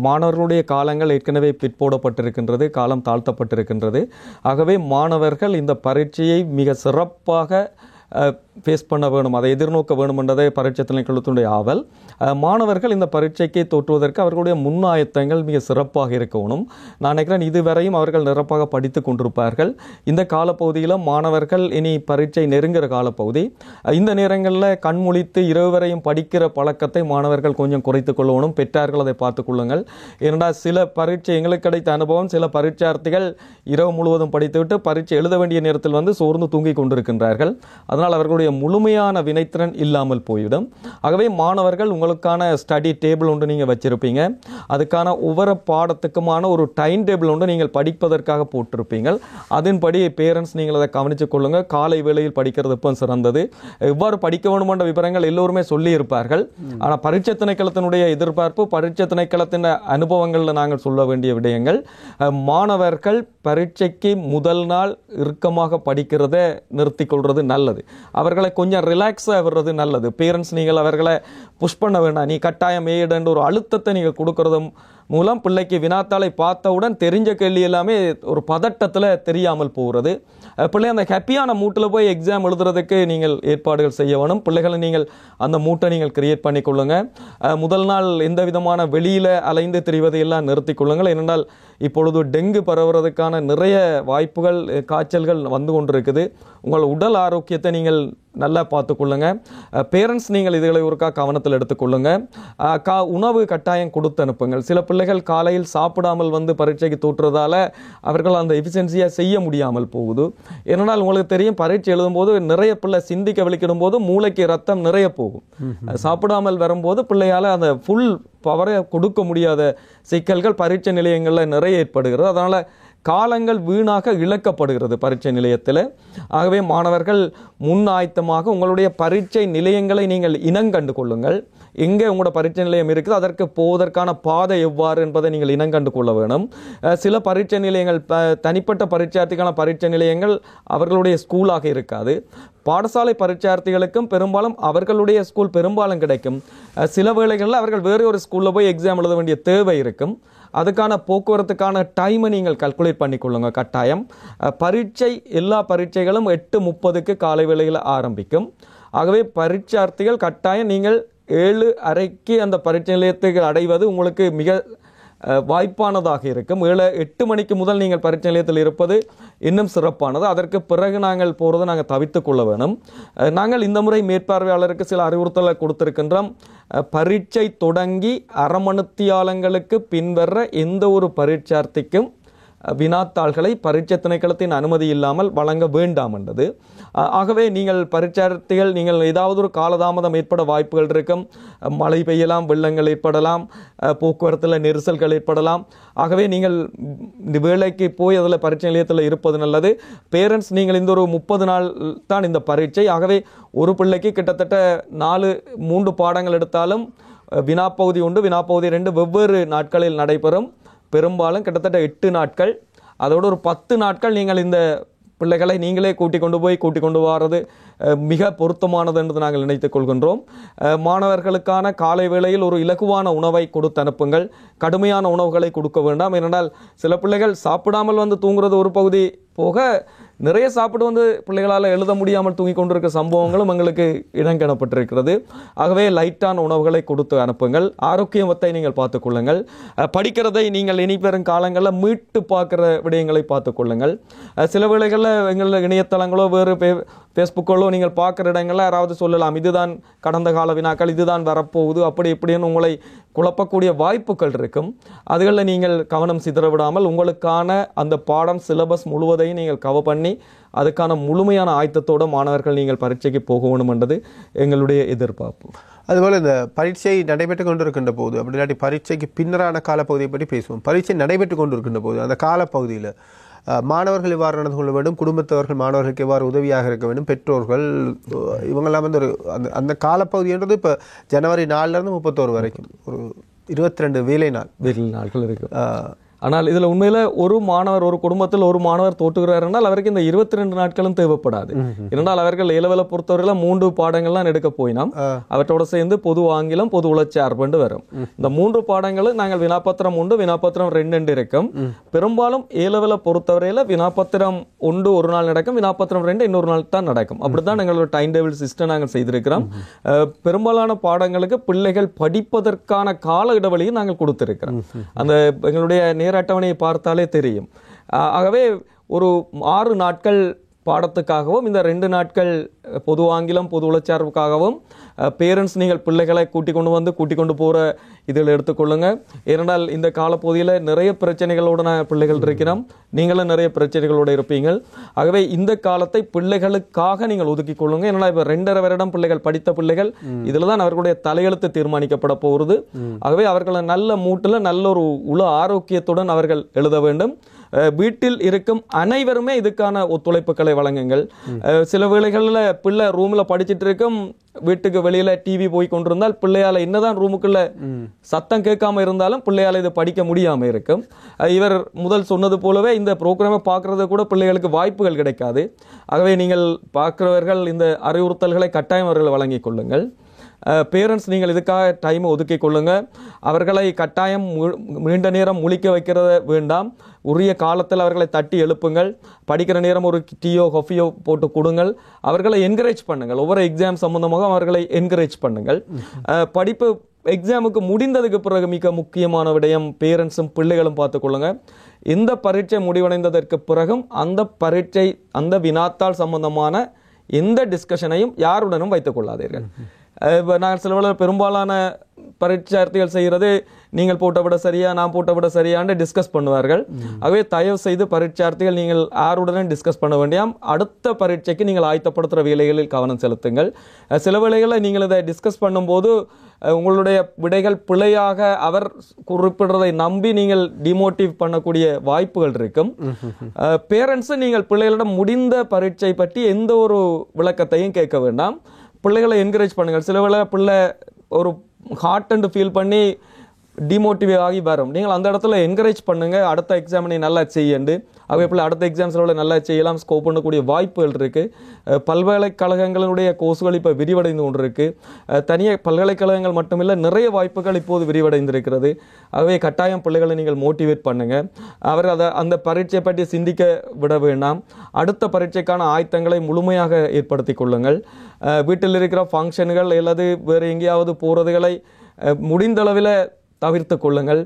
மாணவர்களுடைய காலங்கள் ஏற்கனவே பிற்போடப்பட்டிருக்கின்றது, காலம் தாழ்த்தப்பட்டிருக்கின்றது. ஆகவே மாணவர்கள் இந்த பரீட்சையை மிக சிறப்பாக ஃபேஸ் பண்ண வேணும், அதை எதிர்நோக்க வேணும் என்றதை பரீட்சை திணைக்களத்தினுடைய ஆவல். மாணவர்கள் இந்த பரீட்சைக்கு தோற்றுவதற்கு அவர்களுடைய முன்னாயத்தங்கள் மிக சிறப்பாக இருக்கணும். நான் நினைக்கிறேன் இதுவரையும் அவர்கள் நிரப்பாக படித்து கொண்டிருப்பார்கள். இந்த காலப்பகுதியில் மாணவர்கள் இனி பரீட்சை நெருங்குகிற காலப்பகுதி. இந்த நேரங்களில் கண்முழித்து இரவு வரையும் படிக்கிற பழக்கத்தை மாணவர்கள் கொஞ்சம் குறைத்து கொள்ளணும். பெற்றார்கள் அதை பார்த்து கொள்ளுங்கள். ஏனென்றால் சில பரீட்சை எங்களுக்கு கிடைத்த அனுபவம், சில பரீட்சார்த்திகள் இரவு முழுவதும் படித்துவிட்டு பரீட்சை எழுத வேண்டிய நேரத்தில் வந்து சோர்ந்து தூங்கி கொண்டிருக்கின்றார்கள். அதனால் அவர்களுடைய முழுமையான வினைத்திறன் இல்லாமல் போய்விடும். ஆகவே மாணவர்கள் உங்களுக்கான ஸ்டடி டேபிள் ஒன்று நீங்கள் வச்சிருப்பீங்க. அதுக்கான ஒவ்வொரு பாடத்துக்குமான ஒரு டைம் டேபிள் ஒன்று நீங்கள் படிப்பதற்காக போட்டிருப்பீங்க. அதன்படி பேரண்ட்ஸ் நீங்கள் அதை கவனித்துக் கொள்ளுங்க. காலை வேளையில் படிக்கிறது இப்போ சிறந்தது. எவ்வாறு படிக்க வேண்டுமென்ற விவரங்கள் எல்லோருமே சொல்லி இருப்பார்கள். ஆனால் பரீட்சை திணைக்களத்தினுடைய எதிர்பார்ப்பு, பரீட்சை திணைக்களத்தின் அனுபவங்களில் நாங்கள் சொல்ல வேண்டிய விடயங்கள், மாணவர்கள் பரீட்சைக்கு முதல் நாள் இறுக்கமாக படிக்கிறத நிறுத்திக் கொள்வது நல்லது. அவர்களை கொஞ்சம் ரிலாக்ஸாக விடுறது நல்லது. பேரண்ட்ஸ் நீங்கள் அவர்களை புஷ் பண்ண வேண்டாம். நீ கட்டாயம் ஏடென்று ஒரு அழுத்தத்தை நீங்கள் கொடுக்கறது மூலம் பிள்ளைக்கு வினாத்தாளை பார்த்தவுடன் தெரிஞ்ச கேள்வி எல்லாமே ஒரு பதட்டத்தில் தெரியாமல் போகிறது. பிள்ளை அந்த ஹாப்பியான மூட்டில் போய் எக்ஸாம் எழுதுறதுக்கு நீங்கள் ஏற்பாடுகள் செய்ய வேணும். பிள்ளைகளை நீங்கள் அந்த மூட்டை நீங்கள் கிரியேட் பண்ணிக்கொள்ளுங்க. முதல் நாள் எந்த விதமான வெளியில் அலைந்து திரிவதை எல்லாம் நிறுத்திக் கொள்ளுங்கள். ஏனென்றால் இப்பொழுது டெங்கு பரவுறதுக்கான நிறைய வாய்ப்புகள், காய்ச்சல்கள் வந்து கொண்டிருக்குது. உங்கள் உடல் ஆரோக்கியத்தை நீங்கள் நல்லா பார்த்துக்கொள்ளுங்க. பேரண்ட்ஸ் நீங்கள் இதுகளை ஒருக்கா கவனத்தில் எடுத்துக்கொள்ளுங்க. உணவு கட்டாயம் கொடுத்து அனுப்புங்கள். சில பிள்ளைகள் காலையில் சாப்பிடாமல் வந்து பரீட்சைக்கு தோற்றுறதால அவர்கள் அந்த எஃபிஷியன்சியாக செய்ய முடியாமல் போகுது. ஏனென்றால் உங்களுக்கு தெரியும், பரீட்சை எழுதும்போது நிறைய பிள்ளை சிந்திக்க வெளிக்கிடும் போது மூளைக்கு ரத்தம் நிறைய போகும். சாப்பிடாமல் வரும்போது பிள்ளையால் அந்த ஃபுல் பவரை கொடுக்க முடியாத சிக்கல்கள் பரீட்சை நிலையங்களில் நிறைய ஏற்படுகிறது. அதனால் காலங்கள் வீணாக இழக்கப்படுகிறது பரீட்சை நிலையத்தில். ஆகவே மாணவர்கள் முன் ஆயத்தமாக உங்களுடைய பரீட்சை நிலையங்களை நீங்கள் இனங்கண்டு கொள்ளுங்கள். எங்கே உங்களோட பரீட்சை நிலையம் இருக்குது, அதற்கு போவதற்கான பாதை எவ்வாறு என்பதை நீங்கள் இனங்கண்டு கொள்ள வேணும். சில பரீட்சை நிலையங்கள் தனிப்பட்ட பரீட்சார்த்திக்கான பரீட்சை நிலையங்கள் அவர்களுடைய ஸ்கூலாக இருக்காது. பாடசாலை பரீட்சார்த்திகளுக்கும் பெரும்பாலும் அவர்களுடைய ஸ்கூல் பெரும்பாலும் கிடைக்கும். சில வேளைகளில் அவர்கள் வேறு ஒரு ஸ்கூலில் போய் எக்ஸாம் எழுத வேண்டிய தேவை இருக்கும். அதுக்கான போக்குவரத்துக்கான டைமை நீங்கள் கல்குலேட் பண்ணிக்கொள்ளுங்க. கட்டாயம் பரீட்சை எல்லா பரீட்சைகளும் 8:30 காலை வேளையில் ஆரம்பிக்கும். ஆகவே பரீட்சார்த்திகள் கட்டாயம் நீங்கள் 7:30 அந்த பரீட்சை நிலையத்துக்கு அடைவது உங்களுக்கு மிக வாய்ப்பானதாக இருக்கும். 8 மணிக்கு முதல் நீங்கள் பரீட்சை நிலையத்தில் இருப்பது இன்னும் சிறப்பானது. அதற்கு பிறகு நாங்கள் போகிறதை நாங்கள் தவிர்த்து கொள்ள வேணும். நாங்கள் இந்த முறை மேற்பார்வையாளருக்கு சில அறிவுறுத்தலை கொடுத்திருக்கின்றோம். பரீட்சை தொடங்கி அரை மணித்தியாலங்களுக்கு பின்வர்ற எந்த ஒரு பரீட்சார்த்திக்கும் வினாத்தாள்களை பரீட்சை திணைக்களத்தின் அனுமதி இல்லாமல் வழங்க வேண்டாம் என்றது. ஆகவே நீங்கள் பரீட்சார்த்திகள் நீங்கள் ஏதாவது ஒரு காலதாமதம் ஏற்பட வாய்ப்புகள் இருக்கும். மழை பெய்யலாம், வெள்ளங்கள் ஏற்படலாம், போக்குவரத்தில் நெரிசல்கள் ஏற்படலாம். ஆகவே நீங்கள் வேலைக்கு போய் அதில் பரீட்சை நிலையத்தில் இருப்பது நல்லது. பேரண்ட்ஸ் நீங்கள் இந்த ஒரு 30 நாள் தான் இந்த பரீட்சை. ஆகவே ஒரு பிள்ளைக்கு கிட்டத்தட்ட 3 பாடங்கள் எடுத்தாலும் வினாப்பகுதி 1 வினாப்பகுதி 2 வெவ்வேறு நாட்களில் நடைபெறும். பெரும்பாலும் கிட்டத்தட்ட 8 நாட்கள். அதோடு ஒரு 10 நாட்கள் நீங்கள் இந்த பிள்ளைகளை நீங்களே கூட்டிக் கொண்டு வர்றது மிக பொருத்தமானது என்று நாங்கள் நினைத்துக் கொள்கின்றோம். மாணவர்களுக்கான காலை வேளையில் ஒரு இலகுவான உணவை கொடுத்து அனுப்புங்கள். கடுமையான உணவுகளை கொடுக்க வேண்டாம். ஏனென்றால் சில பிள்ளைகள் சாப்பிடாமல் வந்து தூங்குறது ஒரு பகுதி போக நிறைய சாப்பிட்டு வந்து பிள்ளைகளால் எழுத முடியாமல் தூங்கி கொண்டிருக்க சம்பவங்களும் எங்களுக்கு இடங்கணப்பட்டிருக்கிறது. ஆகவே லைட்டான உணவுகளை கொடுத்து அனுப்புங்கள். ஆரோக்கியத்தை நீங்கள் பார்த்துக் கொள்ளுங்கள். படிக்கிறதை நீங்கள் இனி பெறும் காலங்களில் மீட்டு பார்க்குற விடயங்களை பார்த்துக் கொள்ளுங்கள். சில வேளைகளில் எங்கள் இணையதளங்களோ வேறு ஃபேஸ்புக்களோ நீங்கள் பார்க்குற இடங்களில் யாராவது சொல்லலாம், இதுதான் கடந்த கால வினாக்கள், இதுதான் வரப்போகுது, அப்படி இப்படின்னு உங்களை குழப்பக்கூடிய வாய்ப்புகள் இருக்கும். அதுகளில் நீங்கள் கவனம் சிதற விடாமல் உங்களுக்கான அந்த பாடம் சிலபஸ் முழுவதையும் நீங்கள் கவர் பண்ணி அதுக்கான முழுமையான ஆயத்தத்தோடு மாணவர்கள் நீங்கள் பரீட்சைக்கு போக வேண்டும் என்றது எங்களுடைய எதிர்பார்ப்பு. அதுபோல் இந்த பரீட்சை நடைபெற்று கொண்டிருக்கின்ற போது, அப்படி இல்லாட்டி பரீட்சைக்கு பின்னரான காலப்பகுதியை பற்றி பேசுவோம். பரீட்சை நடைபெற்று கொண்டிருக்கின்ற போது அந்த காலப்பகுதியில் மாணவர்கள் எவ்வாறு நடந்து கொள்ள வேண்டும், குடும்பத்தவர்கள் மாணவர்களுக்கு எவ்வாறு உதவியாக இருக்க வேண்டும், பெற்றோர்கள் இவங்கெல்லாம் வந்து ஒரு அந்த காலப்பகுதின்றது இப்போ ஜனவரி 4 31 வரைக்கும் ஒரு 22 வேலை நாட்கள் இருக்கு. ஆனால் இதில் உண்மையில ஒரு குடும்பத்தில் ஒரு மாணவர் தோற்றுகிறார் என்றால் அவருக்கு இந்த 22 நாட்களும் தேவைப்படாது. ஏனென்றால் அவர்கள் இளவலை பொறுத்தவரையில 3 பாடங்கள்லாம் எடுக்க போயினோம். அவற்றோட சேர்ந்து பொது ஆங்கிலம், பொது உளச்சார்பு வரும். இந்த 3 பாடங்களும் நாங்கள் வினாப்பத்திரம் 1 வினாப்பத்திரம் 2 இருக்கும். பெரும்பாலும் இளவலை பொறுத்தவரையில வினாப்பத்திரம் 1 ஒரு நாள் நடக்கும், வினாப்பத்திரம் 2 இன்னொரு நாள் தான் நடக்கும். அப்படித்தான் எங்களோட டைம் டேபிள் சிஸ்டம் நாங்கள் செய்திருக்கிறோம். பெரும்பாலான பாடங்களுக்கு பிள்ளைகள் படிப்பதற்கான கால இடைவெளியும் நாங்கள் கொடுத்திருக்கிறோம். அந்த எங்களுடைய நேர அட்டவணையை பார்த்தாலே தெரியும். ஆகவே ஒரு 6 நாட்கள் பாடத்துக்காகவும் இந்த 2 நாட்கள் பொது ஆங்கிலம் பொது உளச்சார்புக்காகவும் பேரண்ட்ஸ் நீங்கள் பிள்ளைகளை கூட்டிக் கொண்டு போகிற இதில் எடுத்துக்கொள்ளுங்க. ஏனென்றால் இந்த காலப்பகுதியில் நிறைய பிரச்சனைகளோடு பிள்ளைகள் இருக்கிறோம். நீங்களும் நிறைய பிரச்சனைகளோடு இருப்பீங்கள். ஆகவே இந்த காலத்தை பிள்ளைகளுக்காக நீங்கள் ஒதுக்கிக் கொள்ளுங்க. ஏன்னா இப்போ 2.5 வருடம் பிள்ளைகள் படித்த பிள்ளைகள் இதில் தான் அவர்களுடைய தலையெழுத்து தீர்மானிக்கப்பட போகிறது. ஆகவே அவர்களை நல்ல மூட்டில் நல்ல ஒரு உள ஆரோக்கியத்துடன் அவர்கள் எழுத வேண்டும். வீட்டில் இருக்கும் அனைவருமே இதுக்கான ஒத்துழைப்புகளை வழங்குங்கள். சில வேளைகளில் பிள்ளை ரூம்ல படிச்சுட்டு இருக்கும், வீட்டுக்கு வெளியில டிவி போய் கொண்டிருந்தால் பிள்ளையால என்னதான் ரூமுக்குள்ள சத்தம் கேட்காம இருந்தாலும் பிள்ளையால இது படிக்க முடியாம இருக்கும். இவர் முதல் சொன்னது போலவே இந்த ப்ரோக்ராமை பார்க்கறது கூட பிள்ளைகளுக்கு வாய்ப்புகள் கிடைக்காது. ஆகவே நீங்கள் பார்க்கிறவர்கள் இந்த அறிவுறுத்தல்களை கட்டாயம் அவர்கள் வழங்கிக் கொள்ளுங்கள். பேரண்ட்ஸ் நீங்கள் இதுக்காக டைமை ஒதுக்கி கொள்ளுங்க. அவர்களை கட்டாயம் நீண்ட நேரம் முழிக்க வைக்கிறத வேண்டாம். உரிய காலத்தில் அவர்களை தட்டி எழுப்புங்கள். படிக்கிற நேரம் ஒரு டீயோ காஃபியோ போட்டு கொடுங்கள். அவர்களை என்கரேஜ் பண்ணுங்கள். ஒவ்வொரு எக்ஸாம் சம்பந்தமாக அவர்களை என்கரேஜ் பண்ணுங்கள். படிப்பு எக்ஸாமுக்கு முடிந்ததுக்கு பிறகு மிக முக்கியமான விடயம் பேரண்ட்ஸும் பிள்ளைகளும் பார்த்துக்கொள்ளுங்க. இந்த பரீட்சை முடிவடைந்ததற்கு பிறகும் அந்த வினாத்தாள் சம்பந்தமான எந்த டிஸ்கஷனையும் யாருடனும் வைத்துக் கொள்ளாதீர்கள். நாங்கள் சில வேளை பெரும்பாலான பரீட்சார்த்திகள் செய்கிறது நீங்கள் போட்ட விட சரியா நான் போட்ட விட சரியான்னு டிஸ்கஸ் பண்ணுவார்கள். ஆகவே தயவு செய்து பரீட்சார்த்திகள் நீங்கள் யாருடனும் டிஸ்கஸ் பண்ண வேண்டியாம். அடுத்த பரீட்சைக்கு நீங்கள் ஆயத்தப்படுத்துகிற வேலைகளில் கவனம் செலுத்துங்கள். சில வேளைகளில் நீங்கள் இதை டிஸ்கஸ் பண்ணும்போது உங்களுடைய விடைகள் பிழையாக அவர் குறிப்பிடுறதை நம்பி நீங்கள் டிமோட்டிவ் பண்ணக்கூடிய வாய்ப்புகள் இருக்கும். பேரண்ட்ஸ் நீங்கள் பிள்ளைகளிடம் முடிந்த பரீட்சை பற்றி எந்த ஒரு விளக்கத்தையும் கேட்க வேண்டாம். பிள்ளைகளை என்கரேஜ் பண்ணுங்கள். சில வேளை பிள்ளை ஒரு ஹார்ட் அண்ட் ஃபீல் பண்ணி டிமோட்டிவேட் ஆகி வரும். நீங்கள் அந்த இடத்துல என்கரேஜ் பண்ணுங்க, அடுத்த எக்ஸாம் நீ நல்லா செய்யண்டு, அதே போல் அடுத்த எக்ஸாம்ஸோட நல்லா செய்யலாம், ஸ்கோப் பண்ணக்கூடிய வாய்ப்புகள் இருக்குது. பல்கலைக்கழகங்களுடைய கோர்ஸ்கள் இப்போ விரிவடைந்து கொண்டு இருக்கு. தனியாக பல்கலைக்கழகங்கள் மட்டுமில்லை, நிறைய வாய்ப்புகள் இப்போது விரிவடைந்திருக்கிறது. ஆகவே கட்டாயம் பிள்ளைகளை நீங்கள் மோட்டிவேட் பண்ணுங்க. அவர் அந்த பரீட்சை பற்றி சிந்திக்க விட வேண்டாம். அடுத்த பரீட்சைக்கான ஆயத்தங்களை முழுமையாக ஏற்படுத்தி கொள்ளுங்கள். வீட்டில் இருக்கிற ஃபங்க்ஷன்கள் அல்லது வேறு எங்கேயாவது போகிறதுகளை முடிந்தளவில் தவிர்த்து கொள்ளுங்கள்.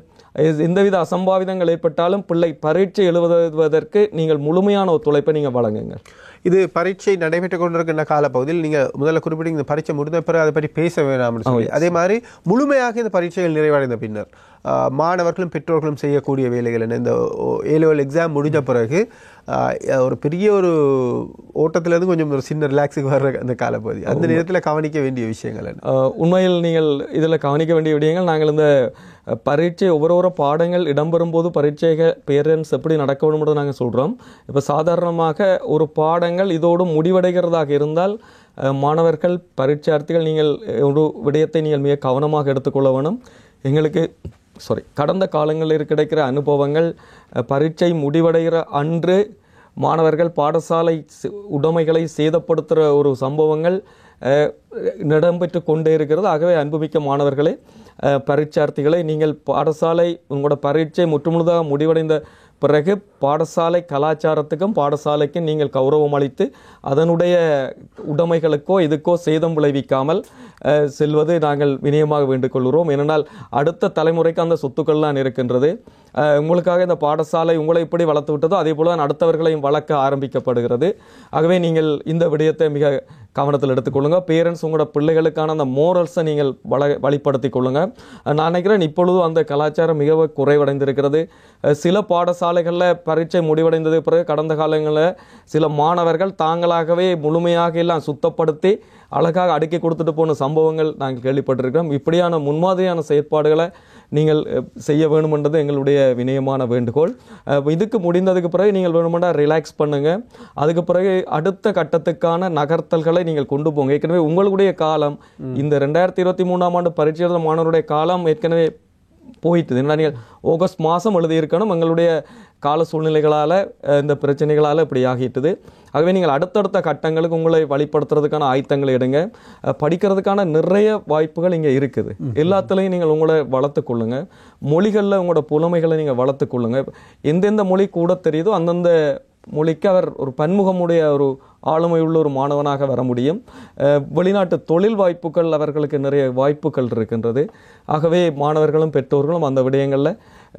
எந்தவித அசம்பாவிதங்கள் ஏற்பட்டாலும் பிள்ளை பரீட்சை எழுதுவதற்கு நீங்கள் முழுமையான ஒத்துழைப்பை நீங்கள் வழங்குங்கள். இது பரீட்சை நடைபெற்றுக் கொண்டிருக்கின்ற காலப்பகுதியில் நீங்கள் முதல்ல குறிப்பிட்ட இந்த பரீட்சை முடிந்த பிறகு அதை பற்றி பேச வேண்டாம்னு சொல்லி, அதே மாதிரி முழுமையாக இந்த பரீட்சைகள் நிறைவடைந்த பின்னர் மாணவர்களும் பெற்றோர்களும் செய்யக்கூடிய வேலைகள் என்ன? இந்த A-level எக்ஸாம் முடிஞ்ச பிறகு ஒரு பெரிய ஒரு ஓட்டத்திலேருந்து கொஞ்சம் ஒரு சின்ன ரிலாக்ஸுக்கு வர்ற அந்த காலப்பகுதி, அந்த நேரத்தில் கவனிக்க வேண்டிய விஷயங்கள் என்ன? உண்மையில் நீங்கள் இதில் கவனிக்க வேண்டிய விடயங்கள், நாங்கள் இந்த பரீட்சை ஒவ்வொரு பாடங்கள் இடம்பெறும் போது பரீட்சைகள் பேரண்ட்ஸ் எப்படி நடக்க வேணும்னு நாங்கள் சொல்கிறோம். இப்போ சாதாரணமாக ஒரு பாடங்கள் இதோடு முடிவடைகிறதாக இருந்தால் மாணவர்கள் பரீட்சார்த்திகள் நீங்கள் ஒரு விடயத்தை நீங்கள் மிக கவனமாக எடுத்துக்கொள்ள வேணும். எங்களுக்கு கடந்த காலங்களில் கிடைக்கிற அனுபவங்கள், பரீட்சை முடிவடைகிற அன்று மாணவர்கள் பாடசாலை உடைமைகளை சேதப்படுத்துகிற ஒரு சம்பவங்கள் இடம்பெற்று கொண்டே இருக்கிறது. ஆகவே அன்புமிக்க மாணவர்களே, பரீட்சார்த்திகளை நீங்கள் பாடசாலை உங்களோட பரீட்சை முற்றுமுழுதாக முடிவடைந்த பிறகு பாடசாலை கலாச்சாரத்துக்கும் பாடசாலைக்கும் நீங்கள் கௌரவம் அளித்து அதனுடைய உடைமைகளுக்கோ இதுக்கோ சேதம் விளைவிக்காமல் செல்வது நாங்கள் வினயமாக வேண்டிக்கொள்கிறோம். ஏனென்றால் அடுத்த தலைமுறைக்கு அந்த சொத்துக்கள்லாம் இருக்கின்றது. உங்களுக்காக இந்த பாடசாலை உங்களை எப்படி வளர்த்து விட்டதோ அதே போல தான் அடுத்தவர்களையும் வளர்க்க ஆரம்பிக்கப்படுகிறது. ஆகவே நீங்கள் இந்த விடயத்தை மிக கவனத்தில் எடுத்துக்கொள்ளுங்க. பேரண்ட்ஸ் உங்களோட பிள்ளைகளுக்கான அந்த மோரல்ஸை நீங்கள் வழிப்படுத்திக் கொள்ளுங்க. நான் நினைக்கிறேன் இப்பொழுதும் அந்த கலாச்சாரம் மிக குறைவடைந்திருக்கிறது. சில பாடசாலைகளில் பரீட்சை முடிவடைந்தது பிறகு கடந்த காலங்களில் சில மாணவர்கள் தாங்களாகவே முழுமையாக எல்லாம் சுத்தப்படுத்தி அழகாக அடுக்கி கொடுத்துட்டு போன சம்பவங்கள் நாங்கள் கேள்விப்பட்டிருக்கிறோம். இப்படியான முன்மாதிரியான செயற்பாடுகளை நீங்கள் செய்ய வேணுமென்றது எங்களுடைய வினயமான வேண்டுகோள். இதுக்கு முடிந்ததுக்கு பிறகு நீங்கள் வேணுமென்றா ரிலாக்ஸ் பண்ணுங்க. அதுக்கு பிறகு அடுத்த கட்டத்துக்கான நகர்த்தல்களை நீங்கள் கொண்டு போங்க. ஏற்கனவே உங்களுடைய காலம், இந்த 2023ஆம் ஆண்டு பரீட்சை எழுத மாணவருடைய காலம் ஏற்கனவே போயிட்டு. நீங்கள் ஆகஸ்ட் மாதம் எழுதியிருக்கணும். எங்களுடைய கால சூழ்நிலைகளால் இந்த பிரச்சனைகளால் இப்படி ஆகிட்டுது. ஆகவே நீங்கள் அடுத்தடுத்த கட்டங்களுக்கு உங்களை வழிப்படுத்துறதுக்கான ஆயத்தங்களை எடுங்க. படிக்கிறதுக்கான நிறைய வாய்ப்புகள் இங்கே இருக்குது. எல்லாத்துலேயும் நீங்கள் உங்களை வளர்த்து கொள்ளுங்க. மொழிகளில் உங்களோட புலமைகளை நீங்கள் வளர்த்து கொள்ளுங்க. எந்தெந்த மொழி கூட தெரியுதோ அந்தந்த மொழிக்கு அவர் ஒரு பன்முகமுடைய ஒரு ஆளுமை உள்ள ஒரு மாணவனாக வர முடியும். வெளிநாட்டு தொழில் வாய்ப்புகள் அவர்களுக்கு நிறைய வாய்ப்புகள் இருக்கின்றது. ஆகவே மாணவர்களும் பெற்றோர்களும் அந்த விடயங்களில்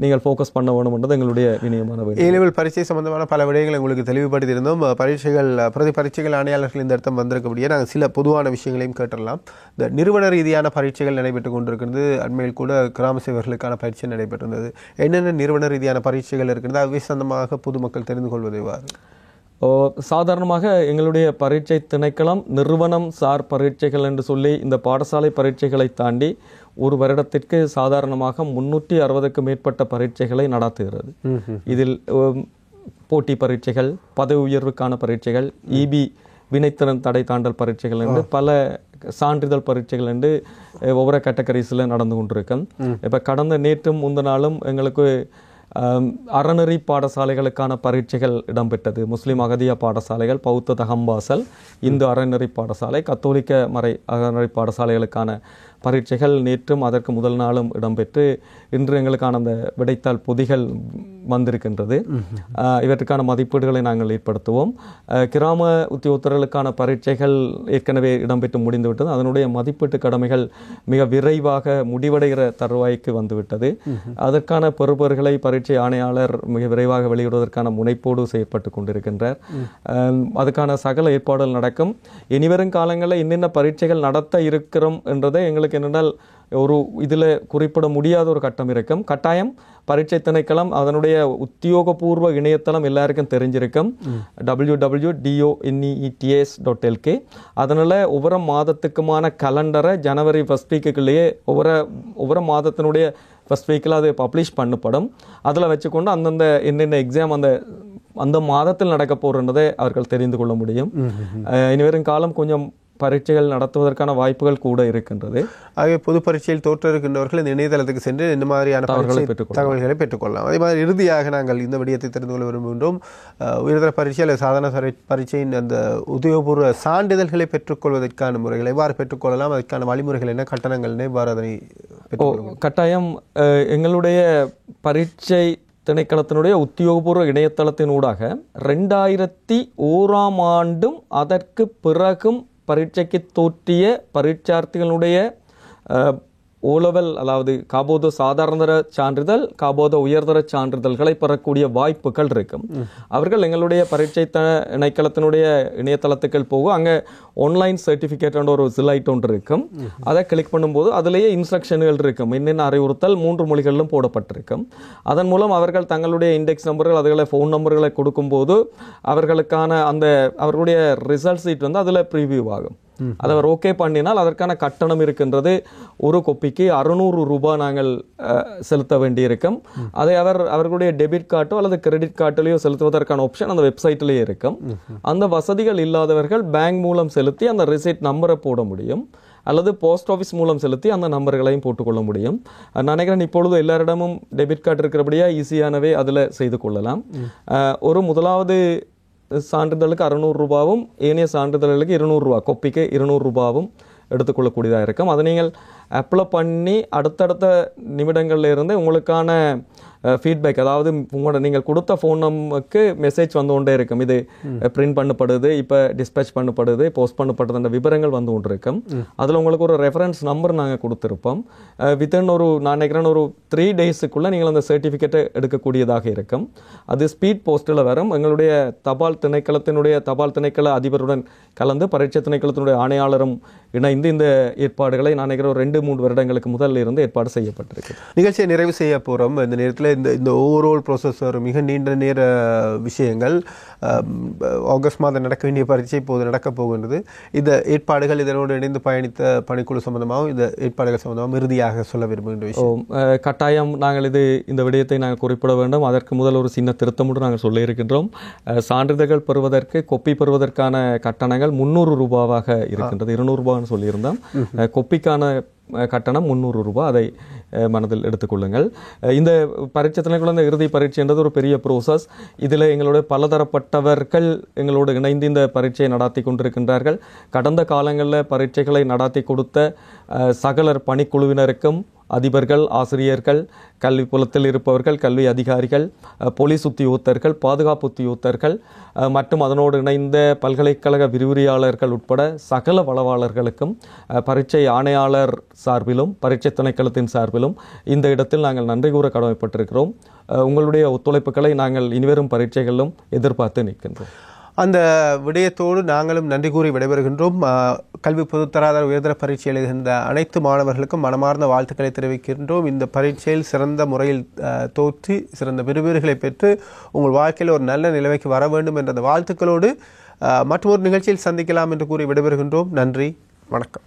நீங்கள் ஃபோக்கஸ் பண்ண வேணும்ன்றது எங்களுடைய வினயமான வேண்டுகோள். A-level பரீட்சை சம்பந்தமான பல விடயங்களை உங்களுக்கு தெளிவுபடுத்தியிருந்தோம். பிரதி பரீட்சைகள் ஆணையாளர்கள் இந்த இடத்த வந்திருக்கக்கூடிய நாங்கள் சில பொதுவான விஷயங்களையும் கேட்டுடலாம். இந்த நிறுவன ரீதியான பரீட்சைகள் நடைபெற்று கொண்டிருக்கிறது. அண்மையில் கூட கிராம சேவர்களுக்கான பரீட்சை நடைபெற்றிருந்தது. என்னென்ன நிறுவன ரீதியான பரீட்சைகள் இருக்கிறது, அவை சம்பந்தமாக பொதுமக்கள் தெரிந்து கொள்வது எவ்வாறு? சாதாரணமாக எங்களுடைய பரீட்சை திணைக்களம் நிறுவனம் சார் பரீட்சைகள் என்று சொல்லி இந்த பாடசாலை பரீட்சைகளை தாண்டி ஒரு வருடத்திற்கு சாதாரணமாக 360க்கும் மேற்பட்ட பரீட்சைகளை நடத்துகிறது. இதில் போட்டி பரீட்சைகள், பதவி உயர்வுக்கான பரீட்சைகள், EB வினைத்திறன் தடை தாண்டல் பரீட்சைகள் என்று பல சான்றிதழ் பரீட்சைகள் என்று ஒவ்வொரு கேட்டகரிஸில் நடந்து கொண்டிருக்கேன். இப்போ கடந்த நேற்றும் முந்த நாளும் எங்களுக்கு அறநெறி பாடசாலைகளுக்கான பரீட்சைகள் இடம்பெற்றது. முஸ்லீம் அகதியா பாடசாலைகள், பௌத்த தகம்பாசல், இந்து அறநெறி பாடசாலை, கத்தோலிக்க மறை அறநெறி பாடசாலைகளுக்கான பரீட்சைகள் நேற்றும் அதற்கு முதல் நாளும் இடம்பெற்று இன்று எங்களுக்கான அந்த விடைத்தாள் பொதிகள் வந்திருக்கின்றது. இவற்றுக்கான மதிப்பீடுகளை நாங்கள் ஏற்படுத்துவோம். கிராம உத்தியோகத்தர்களுக்கான பரீட்சைகள் ஏற்கனவே இடம்பெற்று முடிந்துவிட்டது. அதனுடைய மதிப்பீட்டு கடமைகள் மிக விரைவாக முடிவடைகிற தருவாய்க்கு வந்துவிட்டது. அதற்கான பெறுபவர்களை பரீட்சை ஆணையாளர் மிக விரைவாக வெளியிடுவதற்கான முனைப்போடு செயற்பட்டு கொண்டிருக்கின்றார். அதுக்கான சகல ஏற்பாடுகள் நடக்கும். இனிவரும் காலங்களில் என்னென்ன பரீட்சைகள் நடத்த இருக்கிறோம் என்றதை எங்களுக்கு என்னென்னால் ஒரு இதில் குறிப்பிட முடியாத ஒரு கட்டம் இருக்கும். கட்டாயம் பரீட்சை திணைக்களம் அதனுடைய உத்தியோகபூர்வ இணையதளம் எல்லாருக்கும் தெரிஞ்சிருக்கும், www.doneets.lk. அதனால் ஒவ்வொரு மாதத்துக்குமான கலண்டரை ஜனவரி 1st வீக்குள்ளேயே ஒவ்வொரு மாதத்தினுடைய 1st வீக்கில் அது பப்ளிஷ் பண்ணப்படும். அதில் வச்சுக்கொண்டு அந்தந்த என்னென்ன எக்ஸாம் அந்த மாதத்தில் நடக்க போகிறதை அவர்கள் தெரிந்து கொள்ள முடியும். இனிவரும் காலம் கொஞ்சம் பரீட்சைகள் நடத்துவதற்கான வாய்ப்புகள் கூட இருக்கின்றது. ஆகவே பொது பரீட்சையில் தோற்ற இருக்கின்றவர்கள் இந்த இணையதளத்துக்கு சென்று இந்த மாதிரியான தகவல்களை பெற்றுக்கொள்ளலாம். அதே மாதிரி இறுதியாக நாங்கள் இந்த விடயத்தை தெரிந்து கொள்ள விரும்புகின்றோம். உயர்தர பரீட்சை அல்லது சாதாரண பரீட்சையின் அந்த உத்தியோகபூர்வ சான்றிதழ்களை பெற்றுக்கொள்வதற்கான முறைகள் எவ்வாறு பெற்றுக்கொள்ளலாம், அதற்கான வழிமுறைகள் என்ன, கட்டணங்கள் என்ன, எவ்வாறு அதனை கட்டாயம் எங்களுடைய பரீட்சை திணைக்களத்தினுடைய உத்தியோகபூர்வ இணையதளத்தின் ஊடாக 2001ஆம் ஆண்டும் அதற்கு பிறகும் பரீட்சைக்கு தோற்றிய பரீட்சார்த்திகளுடைய ஓலெவல் அதாவது காபோத சாதாரணதர சான்றிதழ், காபோத உயர்தர சான்றிதழ்களை பெறக்கூடிய வாய்ப்புகள் இருக்கும். அவர்கள் எங்களுடைய பரீட்சை இணைக்களத்தினுடைய இணையதளத்துக்கள் போகும். அங்கே ஆன்லைன் சர்டிஃபிகேட் ஒரு சிலைட் ஒன்று இருக்கும். அதை கிளிக் பண்ணும்போது அதிலேயே இன்ஸ்ட்ரக்ஷன்கள் இருக்கும். என்னென்ன அறிவுறுத்தல் 3 மொழிகளிலும் போடப்பட்டிருக்கும். அதன் மூலம் அவர்கள் தங்களுடைய இண்டெக்ஸ் நம்பர்கள், அதுகளை ஃபோன் நம்பர்களை கொடுக்கும்போது அவர்களுக்கான அந்த அவர்களுடைய ரிசல்ட் சீட் அதில் ப்ரீவியூ ஆகும். அதை அவர் ஓகே பண்ணினால் அதற்கான கட்டணம் இருக்கின்றது. ஒரு கொப்பிக்கு 600 ரூபாய் நாங்கள் செலுத்த வேண்டியிருக்கும். அதை அவர்களுடைய டெபிட் கார்டோ அல்லது கிரெடிட் கார்டிலேயோ செலுத்துவதற்கான ஆப்ஷன் அந்த வெப்சைட்லேயே இருக்கும். அந்த வசதிகள் இல்லாதவர்கள் பேங்க் மூலம் செலுத்தி அந்த ரிசிப்ட் நம்பரை போட முடியும், அல்லது போஸ்ட் ஆஃபீஸ் மூலம் செலுத்தி அந்த நம்பர்களையும் போட்டுக்கொள்ள முடியும். நினைக்கிறேன் இப்பொழுது எல்லாரிடமும் டெபிட் கார்டு இருக்கிறபடியா ஈஸியானவே அதில் செய்து கொள்ளலாம். ஒரு முதலாவது சான்றிதழுக்கு 600 ரூபாவும் ஏனைய சான்றிதழ்களுக்கு 200 ரூபா, கொப்பிக்கு 200 ரூபாவும் எடுத்துக்கொள்ளக்கூடியதாக இருக்கும். அதை நீங்கள் அப்ளை பண்ணி அடுத்தடுத்த நிமிடங்கள்ல இருந்து உங்களுக்கான ஃபீட்பேக், அதாவது உங்களோட நீங்கள் கொடுத்த ஃபோன் நம்பருக்கு மெசேஜ் வந்து கொண்டே இருக்கும். இது பிரிண்ட் பண்ணப்படுது, இப்போ டிஸ்பேச் பண்ணப்படுது, போஸ்ட் பண்ணப்படுது, அந்த விவரங்கள் வந்து கொண்டு இருக்கும். அதில் உங்களுக்கு ஒரு ரெஃபரன்ஸ் நம்பர் நாங்கள் கொடுத்துருப்போம். வித்தின் நான் நினைக்கிறேன் ஒரு 3 டேஸுக்குள்ளே நீங்கள் அந்த சர்டிஃபிகேட்டை எடுக்கக்கூடியதாக இருக்கும். அது ஸ்பீட் போஸ்ட்டில் வரும். எங்களுடைய தபால் திணைக்கள அதிபருடன் கலந்து பரீட்சை திணைக்களத்தினுடைய ஆணையாளரும் இணைந்து இந்த ஏற்பாடுகளை நான் நினைக்கிறேன் ஒரு 2-3 வருடங்களுக்கு முதல்ல இருந்து ஏற்பாடு செய்யப்பட்டிருக்கு. நிகழ்ச்சியை நிறைவு செய்ய போகிறோம். இந்த நேரத்தில் இந்த ஓவரால் ப்ராசஸ் ஒரு மிக நீண்ட நேர விஷயங்கள். ஆகஸ்ட் மாதம் நடக்க வேண்டிய பரீட்சை இப்போது நடக்கப் போகின்றது. இந்த ஏற்பாடுகள், இதனோடு இணைந்து பயணித்த பணிக்குழு சம்பந்தமாகவும் இந்த ஏற்பாடுகள் சம்பந்தமாகவும் இறுதியாக சொல்ல விரும்புகின்ற விஷயம். கட்டாயம் நாங்கள் இந்த விடயத்தை நாங்கள் குறிப்பிட வேண்டும். அதற்கு முதல் ஒரு சின்ன திருத்தமுடன் நாங்கள் சொல்ல இருக்கின்றோம். சான்றிதழ்கள் பெறுவதற்கு, கொப்பி பெறுவதற்கான கட்டணங்கள் 300 ரூபாவாக இருக்கின்றது. 200 ரூபான்னு சொல்லியிருந்தோம். கொப்பிக்கான கட்டணம் 300 ரூபாய். அதை மனதில் எடுத்துக்கொள்ளுங்கள். இந்த பரீட்சை திணைக்கள இறுதி பரீட்சை என்றது ஒரு பெரிய ப்ரோசஸ். இதில் எங்களுடைய பலதரப்பட்டவர்கள் எங்களோடு இணைந்து இந்த பரீட்சையை நடத்தி கொண்டிருக்கின்றார்கள். கடந்த காலங்களில் பரீட்சைகளை நடத்தி கொடுத்த சகலர் பணிக்குழுவினருக்கும், அதிபர்கள், ஆசிரியர்கள், கல்வி புலத்தில் இருப்பவர்கள், கல்வி அதிகாரிகள், போலீஸ் உத்தியோகத்தர்கள், பாதுகாப்பு உத்தியோகத்தர்கள் மற்றும் அதனோடு இணைந்த பல்கலைக்கழக விரிவுரையாளர்கள் உட்பட சகல வளவாளர்களுக்கும் பரீட்சை ஆணையாளர் சார்பிலும் பரீட்சை திணைக்களத்தின் சார்பிலும் இந்த இடத்தில் நாங்கள் நன்றி கூற கடமைப்பட்டிருக்கிறோம். உங்களுடைய ஒத்துழைப்புகளை நாங்கள் இனிவரும் பரீட்சைகளிலும் எதிர்பார்த்து நிற்கின்றோம். அந்த விடயத்தோடு நாங்களும் நன்றி கூறி விடைபெறுகின்றோம். கல்வி பொதுத்தராதர உயர்தர பரீட்சை எழுதுகின்ற அனைத்து மாணவர்களுக்கும் மனமார்ந்த வாழ்த்துக்களை தெரிவிக்கின்றோம். இந்த பரீட்சையில் சிறந்த முறையில் தோற்றி சிறந்த விருதுகளை பெற்று உங்கள் வாழ்க்கையில் ஒரு நல்ல நிலைமைக்கு வர வேண்டும் என்ற வாழ்த்துக்களோடு மற்றொரு நிகழ்ச்சியில் சந்திக்கலாம் என்று கூறி விடைபெறுகின்றோம். நன்றி, வணக்கம்.